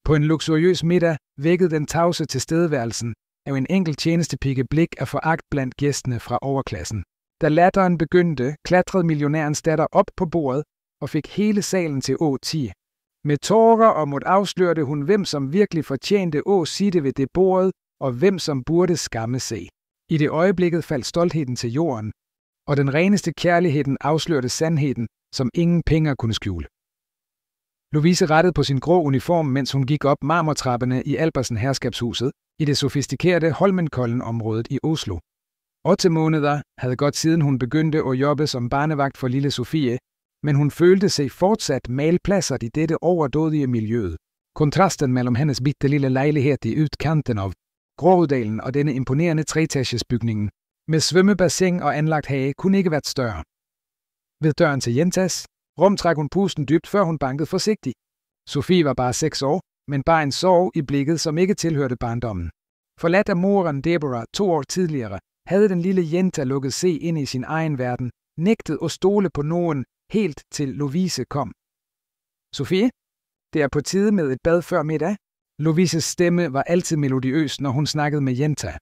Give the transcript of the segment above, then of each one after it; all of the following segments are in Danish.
På en luksuriøs middag vækkede den tavse tilstedeværelsen af en enkelt tjenestepige blik af foragt blandt gæstene fra overklassen. Da latteren begyndte, klatrede millionærens datter op på bordet og fik hele salen til å tie. Med tårer og mod afslørte hun, hvem som virkelig fortjente å sitte ved det bordet, og hvem som burde skamme sig. I det øjeblikket faldt stoltheden til jorden, og den reneste kærligheden afslørte sandheden, som ingen penge kunne skjule. Louise rettede på sin grå uniform, mens hun gik op marmortrapperne i Albertsen herskabshuset i det sofistikerede Holmenkollen-området i Oslo. 8 måneder havde gått siden hun begyndte at jobbe som barnevagt for lille Sofie, men hun følte sig fortsat malpladseret i dette overdådige miljøet. Kontrasten mellem hendes bittelille lejlighed i udkanten av Grårudalen og denne imponerende treetagesbygningen med svømmebassin og anlagt hage kunne ikke været større. Ved døren til Jentas rum trak hun pusten dybt, før hun bankede forsigtigt. Sofie var bare 6 år, men bare en sorg i blikket, som ikke tilhørte barndommen. Forladt af moren Deborah 2 år tidligere, havde den lille Jenta lukket sig ind i sin egen verden, nægtet at stole på nogen, helt til Lovise kom. Sofie, det er på tide med et bad før middag. Lovises stemme var altid melodiøs, når hun snakkede med Jenta.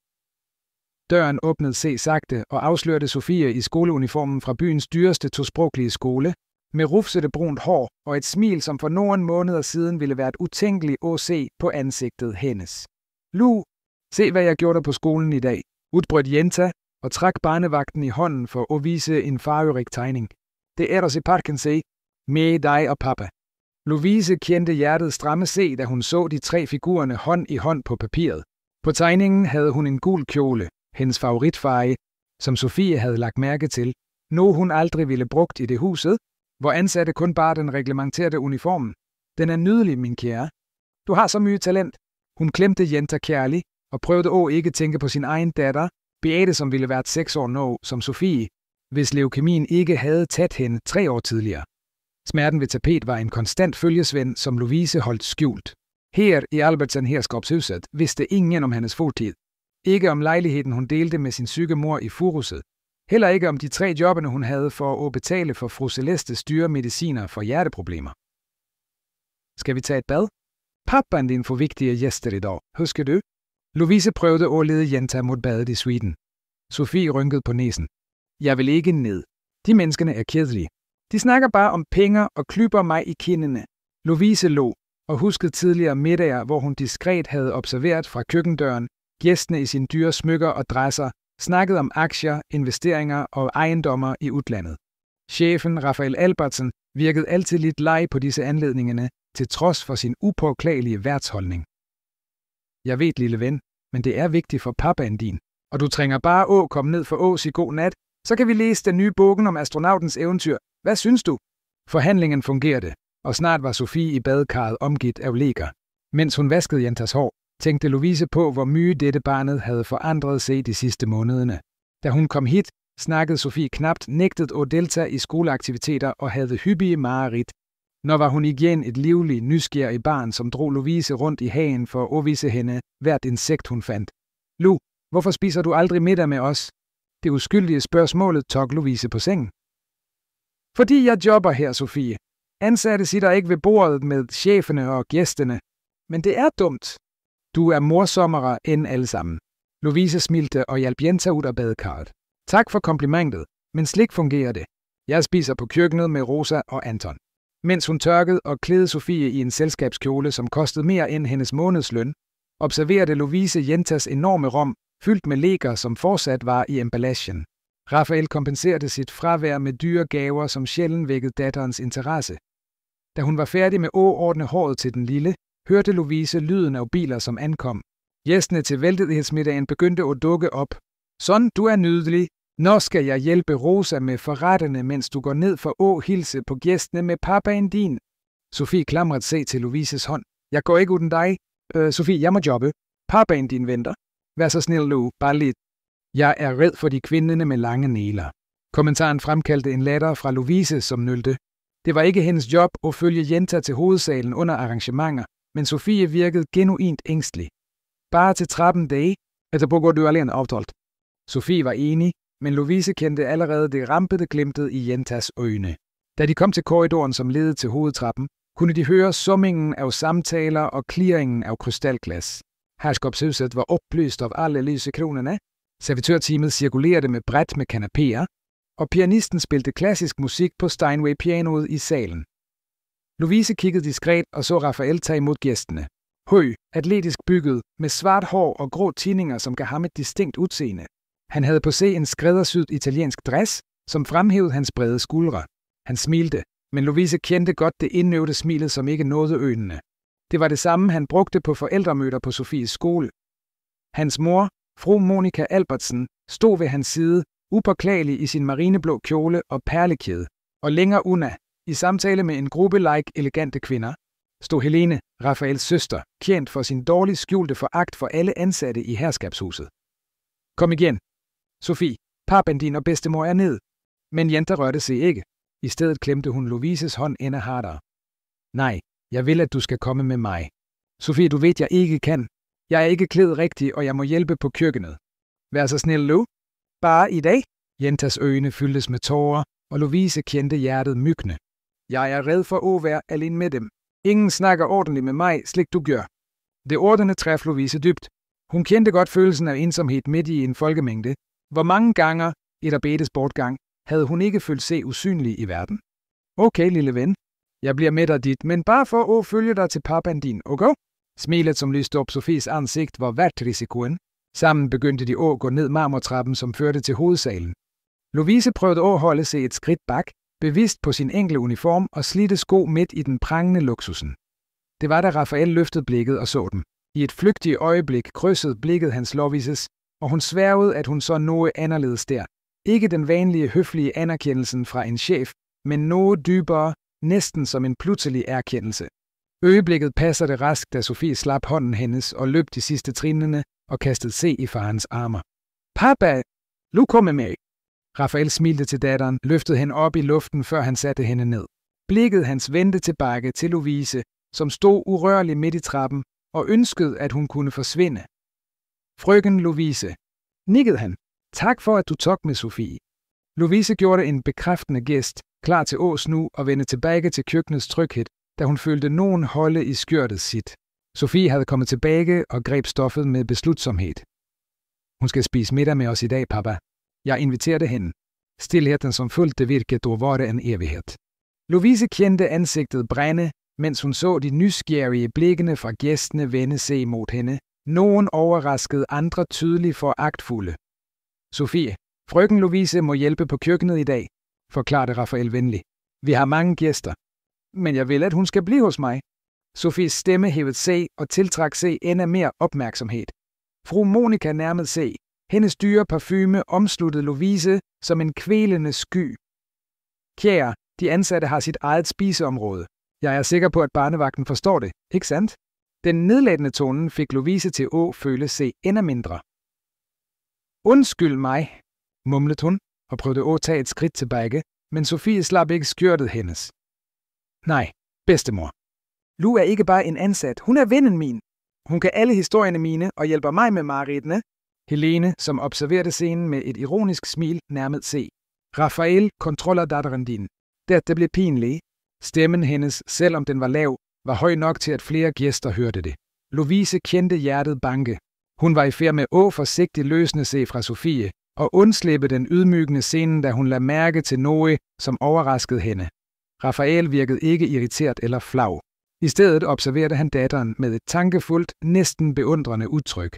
Døren åbnede sig sagte og afslørte Sofie i skoleuniformen fra byens dyreste tosproglige skole, med rufsete brunt hår og et smil, som for nogle måneder siden ville være et utænkeligt at se på ansigtet hendes. Lu, se hvad jeg gjorde på skolen i dag, udbrød Jenta og trak barnevagten i hånden for at vise en farverig tegning. Det er os i parken se, med dig og pappa. Lovise kendte hjertet stramme se, da hun så de 3 figurerne hånd i hånd på papiret. På tegningen havde hun en gul kjole, hendes favoritfarve, som Sofie havde lagt mærke til, noget hun aldrig ville brugt i det huset, hvor ansatte kun bare den reglementerede uniformen. Den er nydelig, min kære. Du har så mye talent. Hun klemte Jenta kærlig og prøvede at ikke tænke på sin egen datter, Beate, som ville være 6 år nå, som Sofie, hvis leukemien ikke havde taget hende 3 år tidligere. Smerten ved tapet var en konstant følgesvend, som Lovise holdt skjult. Her i Albertsen herskabshuset vidste ingen om hendes fortid. Ikke om lejligheden hun delte med sin syge mor i Furuset. Heller ikke om de 3 jobbene hun havde for at betale for fru Celestes dyre mediciner for hjerteproblemer. Skal vi tage et bad? Pappaen din for vigtige gæster i dag, husker du? Lovise prøvede at lede Jenta mod badet i Sweden. Sofie rynkede på næsen. Jeg vil ikke ned. De menneskene er kedelige. De snakker bare om penge og klyber mig i kindene. Lovise lå og huskede tidligere middager, hvor hun diskret havde observeret fra køkkendøren gæstene i sine dyre smykker og dresser, snakkede om aktier, investeringer og ejendommer i udlandet. Chefen Rafael Albertsen virkede altid lidt leg på disse anledningerne, til trods for sin upåklagelige værtsholdning. Jeg ved, lille ven, men det er vigtigt for pappaen din, og du trænger bare at komme ned for ås i god nat, så kan vi læse den nye bogen om astronautens eventyr. Hvad synes du? Forhandlingen fungerede, og snart var Sofie i badekarret omgivet af leker. Mens hun vaskede Jentas hår, tænkte Lovise på, hvor mye dette barnet havde forandret sig de sidste månederne. Da hun kom hit, snakkede Sofie knapt, nægtet at deltage i skoleaktiviteter og havde hyppige mareridt. Når var hun igen et livligt, nysgerrig barn, som drog Lovise rundt i hagen for at vise hende hvert insekt hun fandt. Lu, hvorfor spiser du aldrig middag med os? Det uskyldige spørgsmålet tog Lovise på sengen. Fordi jeg jobber her, Sofie. Ansatte sitter ikke ved bordet med cheferne og gæstene. Men det er dumt. Du er morsommere end alle sammen. Lovise smilte og hjalp Jenta ud af badekarret. Tak for komplimentet, men slik fungerer det. Jeg spiser på køkkenet med Rosa og Anton. Mens hun tørkede og klædte Sofie i en selskabskjole, som kostede mere end hendes månedsløn, observerede Lovise Jentas enorme rom, fyldt med leker, som fortsat var i emballagen. Rafael kompenserede sit fravær med dyre gaver, som sjældent vækkede datterens interesse. Da hun var færdig med at ordne håret til den lille, hørte Lovise lyden af biler, som ankom. Gæstene til vældighedsmiddagen begyndte at dukke op. Sådan, du er nydelig. Nå skal jeg hjælpe Rosa med forretterne, mens du går ned for at hilse på gæstene med pappaen din. Sofie klamrede sig til Lovises hånd. Jeg går ikke uden dig. Sofie, jeg må jobbe. Pappaen din venter. Vær så snil, Lu. Bare lidt. Jeg er red for de kvinderne med lange næler. Kommentaren fremkaldte en latter fra Lovise, som nølte. Det var ikke hendes job at følge Jenta til hovedsalen under arrangementer, men Sofie virkede genuint ængstelig. Bare til trappen dage, etterpå går du alene aftalt. Sofie var enig, men Lovise kendte allerede det rampede glimtet i Jentas øjne. Da de kom til korridoren, som ledede til hovedtrappen, kunne de høre summingen af samtaler og klirringen af krystalglas. Herskapshuset var oplyst av alle lysekronerne, servitørteamet cirkulerede med bræt med kanapéer, og pianisten spilte klassisk musik på Steinway-pianoet i salen. Louise kiggede diskret og så Raphael tage imod gæstene. Høj, atletisk bygget, med svart hår og grå tinninger, som gav ham et distinkt udseende. Han havde på sig en skræddersyet italiensk dress, som fremhævede hans brede skuldre. Han smilte, men Louise kendte godt det indøvede smilet, som ikke nåede øjnene. Det var det samme, han brugte på forældremøder på Sofies skole. Hans mor, fru Monika Albertsen, stod ved hans side, upåklagelig i sin marineblå kjole og perlekæde, og længere under, i samtale med en gruppe elegante kvinder, stod Helene, Raphaels søster, kendt for sin dårligt skjulte foragt for alle ansatte i herskabshuset. Kom igen. Sofie, pappen din og bedstemor er ned. Men Jenta rørte sig ikke. I stedet klemte hun Louises hånd endnu hardere. Nej, jeg vil, at du skal komme med mig. Sofie, du ved, jeg ikke kan. Jeg er ikke klædt rigtigt, og jeg må hjælpe på køkkenet. Vær så snil, Lou. Bare i dag? Jentas øjne fyldtes med tårer, og Louise kendte hjertet mygne. Jeg er red for at være alene med dem. Ingen snakker ordentligt med mig, slik du gør. Det ordene træf Louise dybt. Hun kendte godt følelsen af ensomhed midt i en folkemængde. Hvor mange ganger, et arbejdets bortgang, havde hun ikke følt sig usynlig i verden. Okay, lille ven. Jeg bliver med dig dit, men bare for at følge dig til pappan din, okay? Smilet, som lyste op Sofies ansigt, var værd risikoen. Sammen begyndte de at gå ned marmortrappen, som førte til hovedsalen. Louise prøvede at holde sig et skridt bak, bevidst på sin enkle uniform og slidte sko midt i den prangende luksusen. Det var da Raphael løftede blikket og så dem. I et flygtigt øjeblik krydsede blikket hans Louises, og hun sværgede, at hun så noget anderledes der. Ikke den vanlige høflige anerkendelsen fra en chef, men noget dybere, næsten som en pludselig erkendelse. Øjeblikket passede det raskt, da Sofie slap hånden hendes og løb de sidste trinene og kastede sig i farens armer. Papa, nu komme med. Raphael smilte til datteren, løftede hende op i luften, før han satte hende ned. Blikket hans vendte tilbage til Louise, som stod urørlig midt i trappen og ønskede, at hun kunne forsvinde. Frøken Louise, nikkede han. Tak for, at du tog med Sofie. Louise gjorde en bekræftende gest, klar til ås nu og vende tilbage til køkkenets tryghed, da hun følte nogen holde i skørtet sit. Sofie havde kommet tilbage og greb stoffet med beslutsomhed. Hun skal spise middag med os i dag, pappa. Jeg inviterede hende. Stilheden, som fulgte, virkede dog var en evighed. Louise kendte ansigtet brænde, mens hun så de nysgerrige blikkene fra gæstene vende sig mod hende. Nogen overraskede, andre tydeligt foragtfulde. Sofie, frøken Louise må hjælpe på køkkenet i dag, forklarede Raphael venlig. Vi har mange gæster. Men jeg vil, at hun skal blive hos mig. Sofies stemme hævede sig og tiltrak sig endnu mere opmærksomhed. Fru Monika nærmede sig. Hendes dyre parfume omsluttede Louise som en kvælende sky. Kære, de ansatte har sit eget spiseområde. Jeg er sikker på, at barnevagten forstår det, ikke sandt? Den nedladende tonen fik Louise til at føle sig endnu mindre. Undskyld mig, mumlede hun og prøvede at tage et skridt tilbage, men Sofie slap ikke skørtet hendes. Nej, bedstemor. Lu er ikke bare en ansat, hun er vennen min. Hun kan alle historierne mine og hjælper mig med mareridtene. Helene, som observerede scenen med et ironisk smil, nærmede sig. Raphael, kontroller datteren din. Dette blev pinligt. Stemmen hendes, selvom den var lav, var høj nok til, at flere gæster hørte det. Louise kendte hjertet banke. Hun var i færd med at forsigtigt løsne sig fra Sofie og undslippe den ydmygende scene, da hun lagde mærke til noget, som overraskede hende. Raphael virkede ikke irriteret eller flau. I stedet observerede han datteren med et tankefuldt, næsten beundrende udtryk.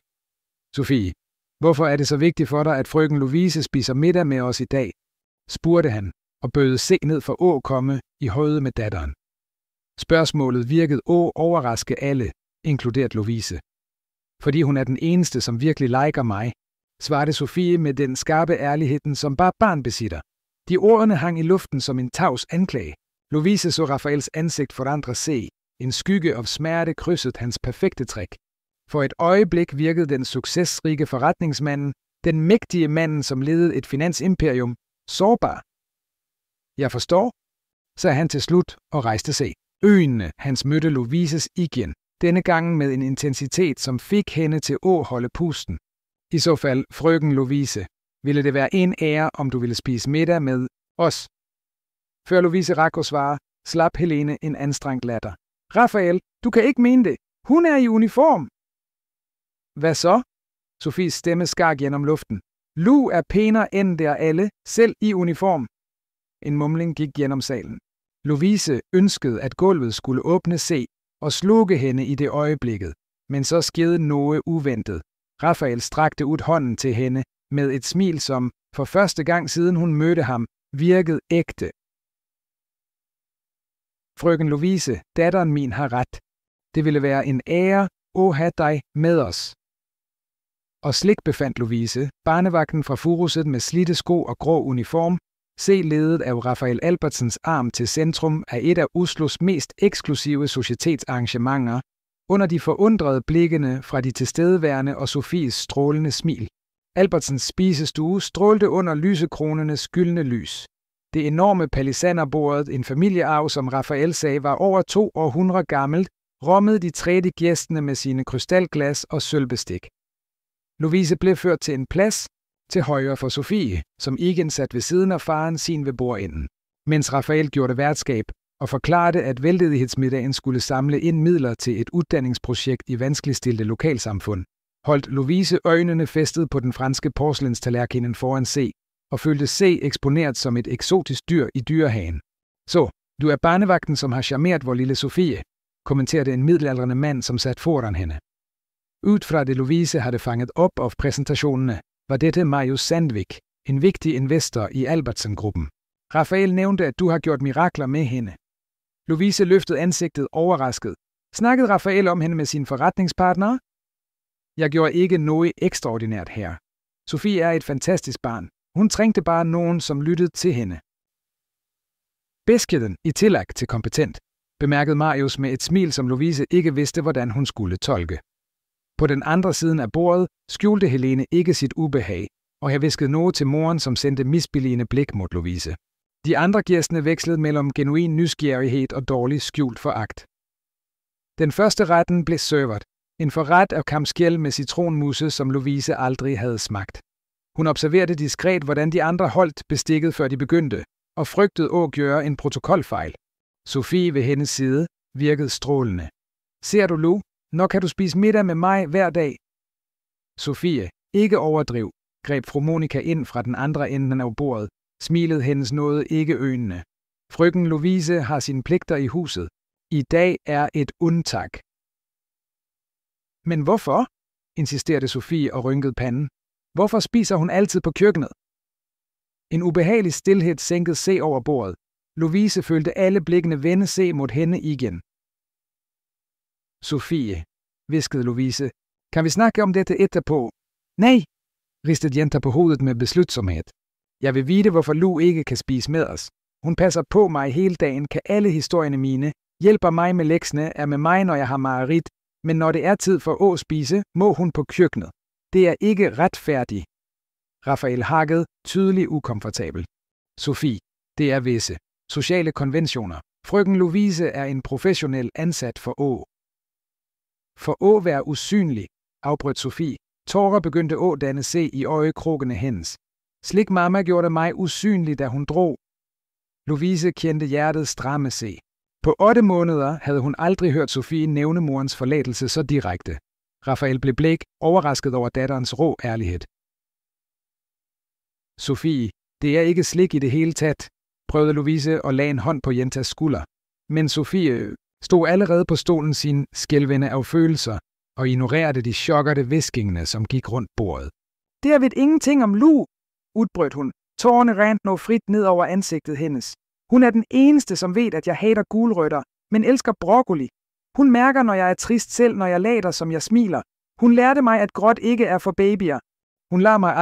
Sofie, hvorfor er det så vigtigt for dig, at frøken Louise spiser middag med os i dag? Spurgte han og bød sig ned for at komme i højde med datteren. Spørgsmålet virkede at overraske alle, inkluderet Louise. Fordi hun er den eneste, som virkelig liker mig, svarede Sofie med den skarpe ærligheden, som bare barn besitter. De ordene hang i luften som en tavs anklage. Louise så Raphaels ansigt forandre sig. En skygge af smerte krydsede hans perfekte træk. For et øjeblik virkede den succesrige forretningsmanden, den mægtige mand, som ledede et finansimperium, sårbar. Jeg forstår, sagde han til slut og rejste sig. Øjnene hans mødte Louises igen, denne gang med en intensitet, som fik hende til at holde pusten. I så fald, frøken Louise, ville det være en ære, om du ville spise middag med os. Før Louise rakk at svare, slap Helene en anstrengt latter. Rafael, du kan ikke mene det. Hun er i uniform. Hvad så? Sofies stemme skar gennem luften. Lu er pænere end der alle, selv i uniform. En mumling gik gennem salen. Lovise ønskede, at gulvet skulle åbne se og slukke hende i det øjeblikket, men så skete noget uventet. Rafael strakte ud hånden til hende med et smil, som for første gang siden hun mødte ham, virkede ægte. Frøken Lovise, datteren min har ret. Det ville være en ære at have dig med os. Og slik befandt Lovise, barnevagten fra Furuset med slidte sko og grå uniform, ledet af Rafael Albertsens arm til centrum af et af Oslos mest eksklusive societetsarrangementer, under de forundrede blikkene fra de tilstedeværende og Sofies strålende smil. Albertsens spisestue strålte under lysekronernes gyldne lys. Det enorme palisanderbordet, en familiearv, som Rafael sagde var over 2 århundreder gammelt, rummede de tredje gæstene med sine krystalglas og sølvbestik. Lovise blev ført til en plads til højre for Sofie, som igen sat ved siden af faren sin ved bordenden, mens Rafael gjorde værtskab og forklarede, at veldedighedsmiddagen skulle samle ind midler til et uddannelsesprojekt i vanskeligstillede lokalsamfund. Holdt Lovise øjnene festet på den franske porcelænstallerken foran C, og følte C eksponeret som et eksotisk dyr i dyrehagen. Så, du er barnevagten, som har charmeret vor lille Sofie, kommenterede en middelaldrende mand, som sat foran hende. Ud fra det Lovise havde fanget op af præsentationerne, var dette Marius Sandvik, en vigtig investor i Albertsen-gruppen. Rafael nævnte, at du har gjort mirakler med hende. Lovise løftede ansigtet overrasket. Snakkede Rafael om hende med sin forretningspartner? Jeg gjorde ikke noget ekstraordinært her. Sofie er et fantastisk barn. Hun trængte bare nogen, som lyttede til hende. Beskeden i tillæg til kompetent, bemærkede Marius med et smil, som Lovise ikke vidste, hvordan hun skulle tolke. På den andre siden af bordet skjulte Helene ikke sit ubehag, og jeg viskede noget til moren, som sendte misbilligende blik mod Lovise. De andre gæstene vekslede mellem genuin nysgerrighed og dårlig skjult foragt. Den første retten blev serveret, en forret af kamskjel med citronmousse, som Lovise aldrig havde smagt. Hun observerede diskret, hvordan de andre holdt bestikket, før de begyndte, og frygtede at gøre en protokolfejl. Sofie ved hendes side virkede strålende. Ser du, Lu? Nå kan du spise middag med mig hver dag. Sofie, ikke overdriv, greb fru Monika ind fra den andre enden af bordet, smilede hendes nåde ikke øjnene. Frøken Lovise har sine pligter i huset. I dag er et undtag. Men hvorfor? Insisterede Sofie og rynkede panden. Hvorfor spiser hun altid på køkkenet? En ubehagelig stilhed sænkede C over bordet. Lovise følte alle blikkene vende C mod hende igen. Sofie, hviskede Lovise, kan vi snakke om dette etterpå? Nej, ristede jenta på hovedet med beslutsomhed. Jeg vil vide, hvorfor Lu ikke kan spise med os. Hun passer på mig hele dagen, kan alle historierne mine, hjælper mig med leksene, er med mig, når jeg har mareridt, men når det er tid for at spise, må hun på køkkenet. Det er ikke retfærdigt. Rafael hakkede, tydeligt ukomfortabel. Sofie, det er visse sociale konventioner. Frøken Lovise er en professionel ansat for å. For at være usynlig, afbrød Sofie. Tårer begyndte at danne sig i øjekrogene hendes. Slik mamma gjorde mig usynlig, da hun drog. Lovise kendte hjertet stramme sig. På 8 måneder havde hun aldrig hørt Sofie nævne morens forladelse så direkte. Rafael blev blæk, overrasket over datterens rå ærlighed. Sofie, det er ikke slik i det hele taget, prøvede Lovise og lagde en hånd på jentas skulder. Men Sofie stod allerede på stolen sin skælvende af følelser og ignorerede de chokkerte hviskingene, som gik rundt bordet. Det er ved ingenting om Lu, udbrød hun. Tårerne rant nå frit ned over ansigtet hendes. Hun er den eneste, som ved, at jeg hater gulrøtter, men elsker broccoli. Hun mærker, når jeg er trist selv, når jeg lader, som jeg smiler. Hun lærte mig, at gråt ikke er for babyer. Hun lader mig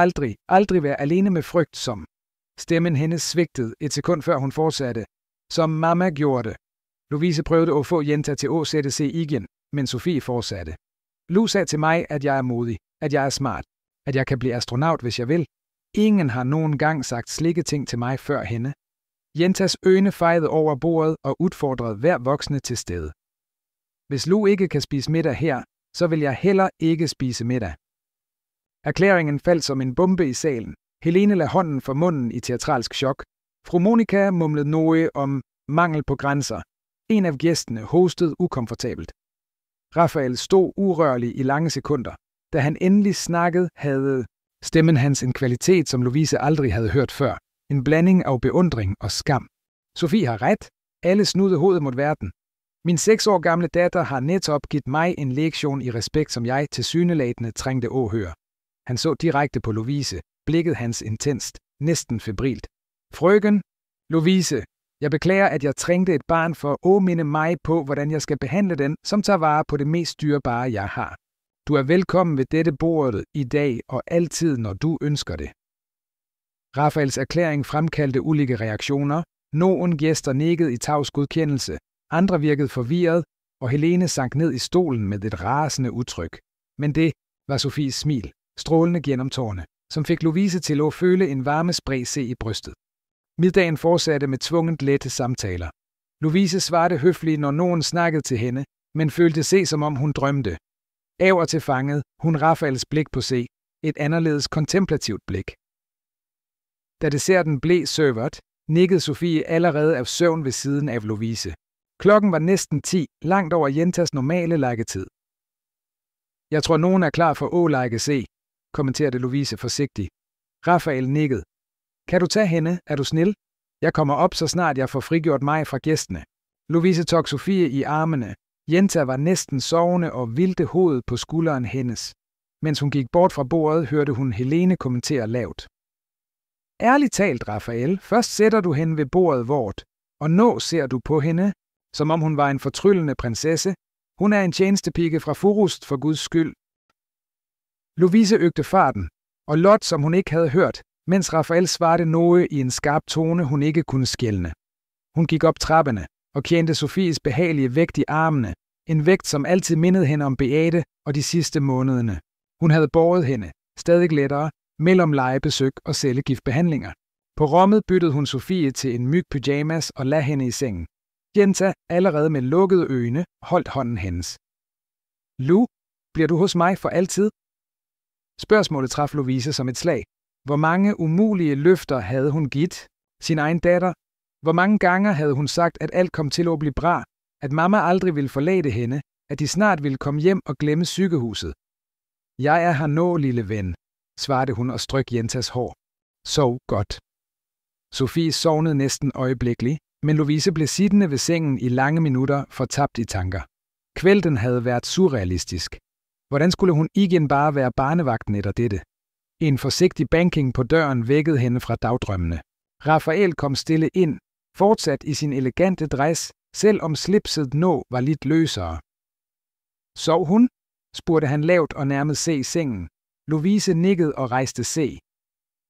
aldrig være alene med frygt som. Stemmen hendes svigtede et sekund før hun fortsatte. Som mamma gjorde det. Lovise prøvede at få jenta til at sætte sig igen, men Sofie fortsatte. Lu sagde til mig, at jeg er modig, at jeg er smart, at jeg kan blive astronaut, hvis jeg vil. Ingen har nogen gang sagt slikke ting til mig før hende. Jentas øjne fejede over bordet og udfordrede hver voksne til stede. Hvis Lu ikke kan spise middag her, så vil jeg heller ikke spise middag. Erklæringen faldt som en bombe i salen. Helene lagde hånden for munden i teatralsk chok. Fru Monika mumlede noget om mangel på grænser. En af gæstene hostede ukomfortabelt. Rafael stod urørlig i lange sekunder. Da han endelig snakkede, havde stemmen hans en kvalitet, som Lovise aldrig havde hørt før. En blanding af beundring og skam. Sofie har ret. Alle snudede hovedet mod verden. Min 6 år gamle datter har netop givet mig en lektion i respekt, som jeg tilsyneladende trængte at høre. Han så direkte på Lovise, blikket hans intenst, næsten febrilt. Frøken, Lovise, jeg beklager, at jeg trængte et barn for at minde mig på, hvordan jeg skal behandle den, som tager vare på det mest dyrebare, jeg har. Du er velkommen ved dette bord i dag og altid, når du ønsker det. Rafaels erklæring fremkaldte ulige reaktioner. Nogle gæster nikkede i tavs godkendelse, andre virkede forvirret, og Helene sank ned i stolen med et rasende udtryk. Men det var Sofies smil, strålende gennem tårne, som fik Lovise til at føle en varme spredse sig i brystet. Middagen fortsatte med tvungent lette samtaler. Lovise svarede høfligt, når nogen snakkede til hende, men følte sig, som om hun drømte. Af og til fangede hun Rafaels blik på sig, et anderledes kontemplativt blik. Da desserten blev serveret, nikkede Sofie allerede af søvn ved siden af Lovise. Klokken var næsten 10, langt over Jentas normale legetid. Jeg tror, nogen er klar for at lege se, kommenterede Lovise forsigtigt. Rafael nikkede. Kan du tage hende, er du snil? Jeg kommer op, så snart jeg får frigjort mig fra gæstene. Lovise tog Sofie i armene. Jenta var næsten sovende og hvilte hovedet på skulderen hendes. Mens hun gik bort fra bordet, hørte hun Helene kommentere lavt. Ærligt talt, Rafael, først sætter du hende ved bordet vort, og nå ser du på hende, som om hun var en fortryllende prinsesse. Hun er en tjenestepige fra Furust, for Guds skyld. Lovise øgte farten, og lot, som hun ikke havde hørt, mens Rafael svarede noget i en skarp tone, hun ikke kunne skelne. Hun gik op trapperne og kendte Sofies behagelige vægt i armene, en vægt, som altid mindede hende om Beate og de sidste månederne. Hun havde båret hende, stadig lettere, mellem legebesøg og cellegiftbehandlinger. På rummet byttede hun Sofie til en myg pyjamas og lagde hende i sengen. Jenta, allerede med lukkede øjne, holdt hånden hendes. Lu, bliver du hos mig for altid? Spørgsmålet traf Lovise som et slag. Hvor mange umulige løfter havde hun givet sin egen datter? Hvor mange gange havde hun sagt, at alt kom til at blive bra, at mamma aldrig ville forlade hende, at de snart ville komme hjem og glemme sygehuset? Jeg er her nå, lille ven, svarede hun og strøg Jentas hår. Sov godt. Sofie sovnede næsten øjeblikkeligt, men Lovise blev siddende ved sengen i lange minutter, fortabt i tanker. Kvælden havde været surrealistisk. Hvordan skulle hun igen bare være barnevagten efter dette? En forsigtig banking på døren vækkede hende fra dagdrømmene. Rafael kom stille ind, fortsat i sin elegante dress, selv om slipset nå var lidt løsere. Sov hun? Spurgte han lavt og nærmede sig i sengen. Lovise nikkede og rejste sig.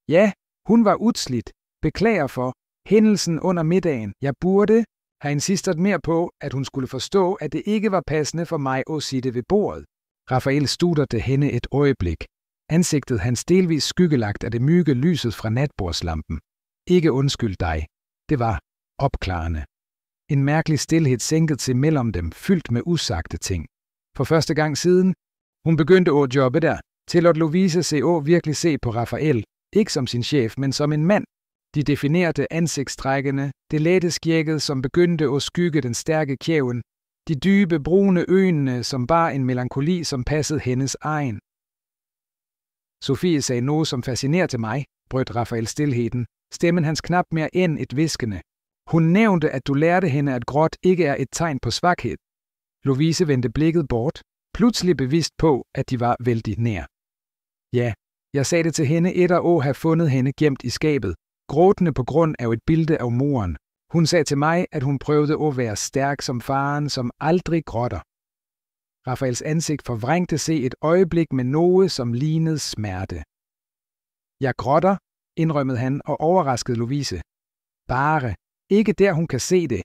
Ja, hun var udslidt. Beklager for hændelsen under middagen. Jeg burde have insisteret mere på, at hun skulle forstå, at det ikke var passende for mig at sitte ved bordet. Rafael studerte hende et øjeblik. Ansigtet hans delvis skyggelagt af det mygge lyset fra natbordslampen. Ikke undskyld dig. Det var opklarende. En mærkelig stilhed sænkede sig mellem dem, fyldt med usagte ting. For første gang siden hun begyndte at jobbe der, til at Lovise virkelig se på Rafael, ikke som sin chef, men som en mand. De definerede ansigtstrækkene, det lette skægget, som begyndte at skygge den stærke kæven, de dybe, brune øjnene, som bar en melankoli, som passede hendes egen. Sofie sagde noget, som fascinerede mig, brød Rafael stilheden, stemmen hans knap mere end et hviskende. Hun nævnte, at du lærte hende, at gråt ikke er et tegn på svaghed. Lovise vendte blikket bort, pludselig bevidst på, at de var vældig nær. Ja, jeg sagde det til hende efter at have fundet hende gemt i skabet, gråtende på grund af et billede af moren. Hun sagde til mig, at hun prøvede at være stærk som faren, som aldrig gråter. Rafaels ansigt forvrængte sig et øjeblik med noget, som lignede smerte. Jeg gråter, indrømmede han og overraskede Lovise. Bare, ikke der hun kan se det.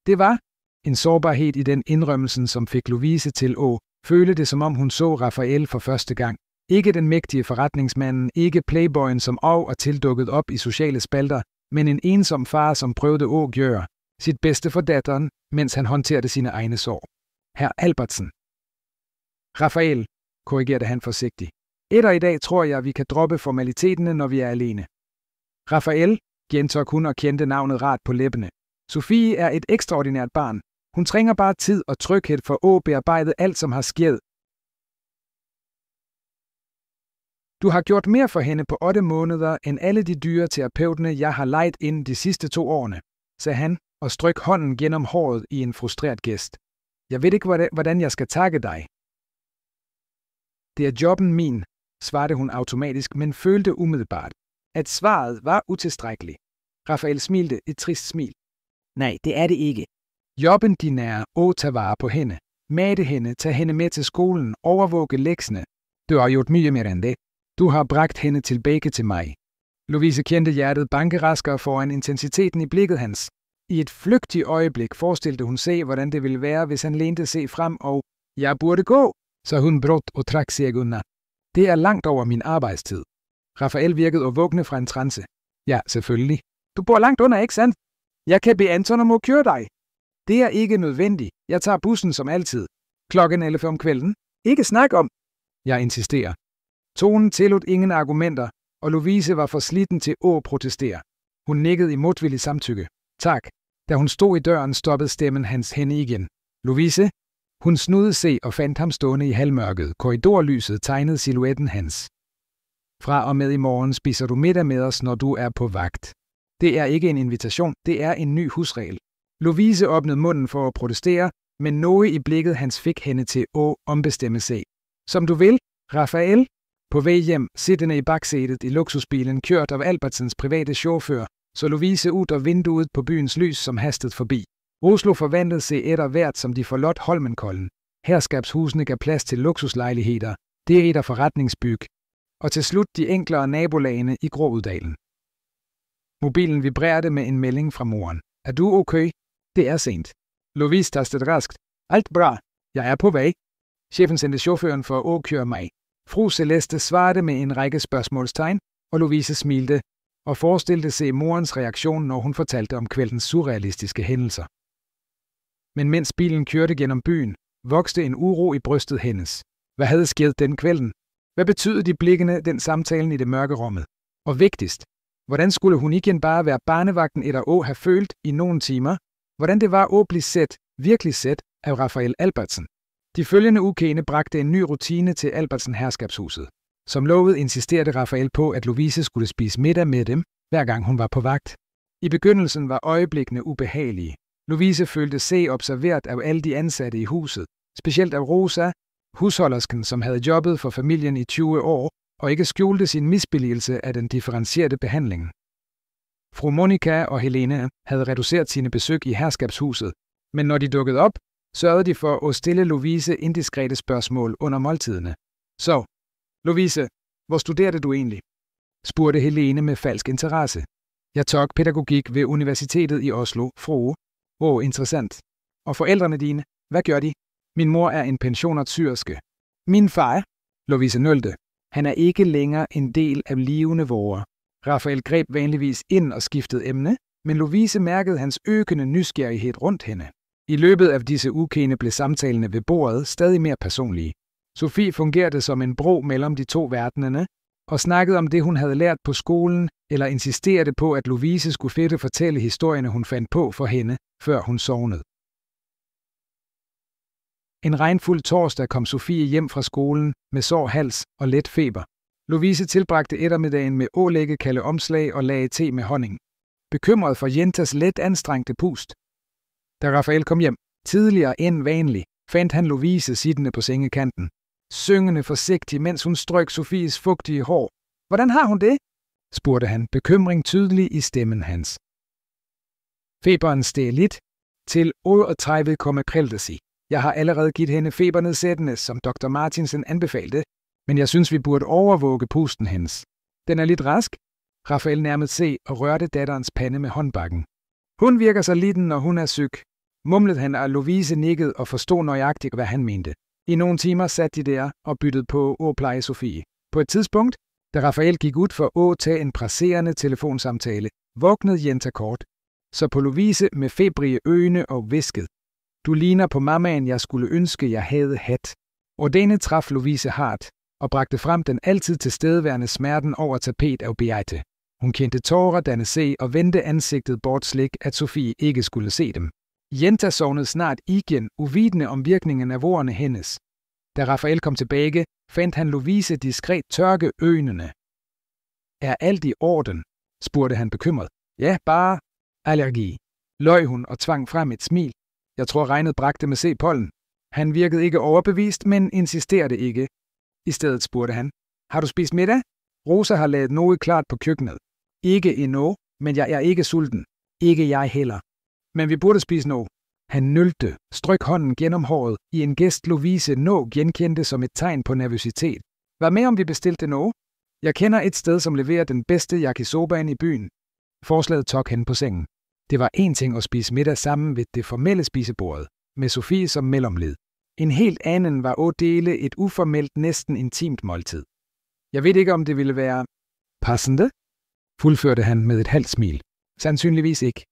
Det var en sårbarhed i den indrømmelsen, som fik Lovise til at føle det, som om hun så Rafael for første gang. Ikke den mægtige forretningsmanden, ikke playboyen, som af og til dukkede op i sociale spalter, men en ensom far, som prøvede at gøre sit bedste for datteren, mens han håndterede sine egne sår. Herr Albertsen. Rafael, korrigerede han forsigtigt. Etter i dag tror jeg, vi kan droppe formaliteterne, når vi er alene. Rafael, gentog hun og kendte navnet rart på læbene. Sofie er et ekstraordinært barn. Hun trænger bare tid og tryghed for at bearbejde alt, som har sket. Du har gjort mere for hende på 8 måneder end alle de dyre terapeuterne, jeg har lejet ind de sidste 2 årene, sagde han og strøk hånden gennem håret i en frustreret gest. Jeg ved ikke, hvordan jeg skal takke dig. Det er jobben min, svarede hun automatisk, men følte umiddelbart, at svaret var utilstrækkeligt. Rafael smilte et trist smil. Nej, det er det ikke. Jobben din er at tage vare på hende, mate hende, tage hende med til skolen, overvåge lektierne. Du har gjort mye mere end det. Du har bragt hende tilbage til mig. Lovise kendte hjertet banke raskere foran intensiteten i blikket hans. I et flygtigt øjeblik forestilte hun sig, hvordan det ville være, hvis han lente sig frem og jeg burde gå, så hun bråt og trak sig unna. Det er langt over min arbejdstid. Rafael virkede at vågne fra en trance. Ja, selvfølgelig. Du bor langt under, ikke sandt? Jeg kan bede Anton om at køre dig. Det er ikke nødvendigt. Jeg tager bussen som altid. Klokken 11 om kvelden. Ikke snak om. Jeg insisterer. Tonen tillod ingen argumenter, og Lovise var for slitten til at protestere. Hun nikkede i modvillig samtykke. Tak. Da hun stod i døren, stoppede stemmen hans hende igen. Lovise? Hun snudede sig og fandt ham stående i halvmørket. Korridorlyset tegnede silhuetten hans. Fra og med i morgen spiser du middag med os, når du er på vagt. Det er ikke en invitation, det er en ny husregel. Lovise åbnede munden for at protestere, men noget i blikket hans fik hende til at ombestemme sig. Som du vil, Rafael? På vej hjem, siddende i baksædet i luksusbilen, kørt af Albertsens private chauffør, så Lovise ud af vinduet på byens lys, som hastede forbi. Oslo forvandlede sig etter hvert, som de forlot Holmenkollen. Herskabshusene gav plads til luksuslejligheder, det er forretningsbyg, og til slut de enklere nabolagene i Gråuddalen. Mobilen vibrerede med en melding fra moren. Er du okay? Det er sent. Lovise tastede raskt. Alt bra. Jeg er på vej. Chefen sendte chaufføren for at køre mig. Fru Celeste svarede med en række spørgsmålstegn, og Lovise smilte og forestillede sig morens reaktion, når hun fortalte om kvældens surrealistiske hændelser. Men mens bilen kørte gennem byen, voksede en uro i brystet hendes. Hvad havde sket den kvelden? Hvad betød de blikkene, den samtalen i det mørke rummet? Og vigtigst, hvordan skulle hun igen bare være barnevagten eller have følt i nogle timer, hvordan det var at blive set, virkelig set, af Rafael Albertsen? De følgende ukene bragte en ny rutine til Albertsen herskabshuset. Som lovet insisterede Rafael på, at Lovise skulle spise middag med dem, hver gang hun var på vagt. I begyndelsen var øjeblikkene ubehagelige. Lovise følte sig observeret af alle de ansatte i huset, specielt af Rosa, husholdersken, som havde jobbet for familien i 20 år, og ikke skjulte sin misbilligelse af den differentierede behandling. Fru Monica og Helene havde reduceret sine besøg i herskabshuset, men når de dukkede op, sørgede de for at stille Lovise indiskrete spørgsmål under måltidene. Så, Lovise, hvor studerede du egentlig? Spurgte Helene med falsk interesse. Jeg tog pædagogik ved Universitetet i Oslo, fru. Interessant. Og forældrene dine, hvad gør de? Min mor er en pensioneret syrske. Min far? Lovise nølte. Han er ikke længere en del af livende vore. Rafael greb vanligvis ind og skiftede emne, men Lovise mærkede hans økende nysgerrighed rundt hende. I løbet af disse ukene blev samtalene ved bordet stadig mere personlige. Sofie fungerede som en bro mellem de to verdenerne, og snakkede om det, hun havde lært på skolen, eller insisterede på, at Lovise skulle fedt fortælle historierne, hun fandt på for hende, før hun sovnede. En regnfuld torsdag kom Sofie hjem fra skolen med sår hals og let feber. Lovise tilbragte eftermiddagen med at lægge kalde omslag og lage te med honning. Bekymret for Jentas let anstrengte pust. Da Rafael kom hjem, tidligere end vanlig, fandt han Lovise siddende på sengekanten, syngende forsigtigt, mens hun strøk Sofies fugtige hår. Hvordan har hun det? Spurgte han, bekymring tydelig i stemmen hans. Feberen steg lidt til 38,3. Jeg har allerede givet hende febernedsættende, som Dr. Martinsen anbefalte, men jeg synes, vi burde overvåge pusten hendes. Den er lidt rask. Rafael nærmede sig og rørte datterens pande med håndbakken. Hun virker så liden, når hun er syg, mumlede han, og Lovise nikkede og forstod nøjagtigt, hvad han mente. I nogle timer satte de der og byttede på at pleje Sofie. På et tidspunkt, da Rafael gik ud for at tage en presserende telefonsamtale, vågnede Jenta kort, så på Lovise med febrige øjne og viskede. Du ligner på mammaen, jeg skulle ønske, jeg havde hat. Og denne traf Lovise hardt og bragte frem den altid tilstedeværende smerten over tapet af Beate. Hun kendte tårer danne se og vendte ansigtet bort slik, at Sofie ikke skulle se dem. Jenta sovnede snart igen, uvidende om virkningen af ordene hendes. Da Rafael kom tilbage, fandt han Lovise diskret tørke øjnene. Er alt i orden? Spurgte han bekymret. Ja, bare allergi, løj hun og tvang frem et smil. Jeg tror regnet bragte med C-pollen. Han virkede ikke overbevist, men insisterede ikke. I stedet spurgte han, har du spist middag? Rosa har lavet noget klart på køkkenet. Ikke endnu, men jeg er ikke sulten. Ikke jeg heller. Men vi burde spise noget. Han nølte, strøk hånden gennem håret i en gest Lovise genkendte som et tegn på nervøsitet. Hvad med om vi bestilte noget? Jeg kender et sted, som leverer den bedste yakisobaen i byen. Forslaget tog hende på sengen. Det var en ting at spise middag sammen ved det formelle spisebordet, med Sofie som mellemled. En helt anden var at dele et uformelt, næsten intimt måltid. Jeg ved ikke, om det ville være passende, fuldførte han med et halvt smil. Sandsynligvis ikke.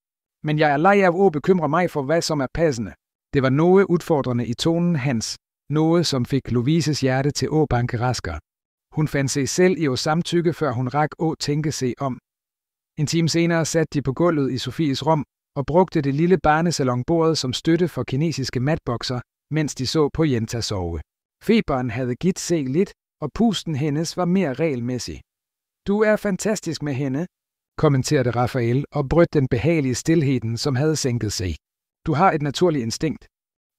Men jeg er lei af at bekymre mig for, hvad som er passende. Det var noget udfordrende i tonen hans, noget som fik Lovises hjerte til at banke raskere. Hun fandt sig selv i at samtykke, før hun rak at tænke sig om. En time senere satte de på gulvet i Sofies rum og brugte det lille barnesalonbordet som støtte for kinesiske matbokser, mens de så på Jenta sove. Feberen havde givet sig lidt, og pusten hendes var mere regelmæssig. Du er fantastisk med hende, kommenterede Rafael og brød den behagelige stilheden, som havde sænket sig. Du har et naturligt instinkt.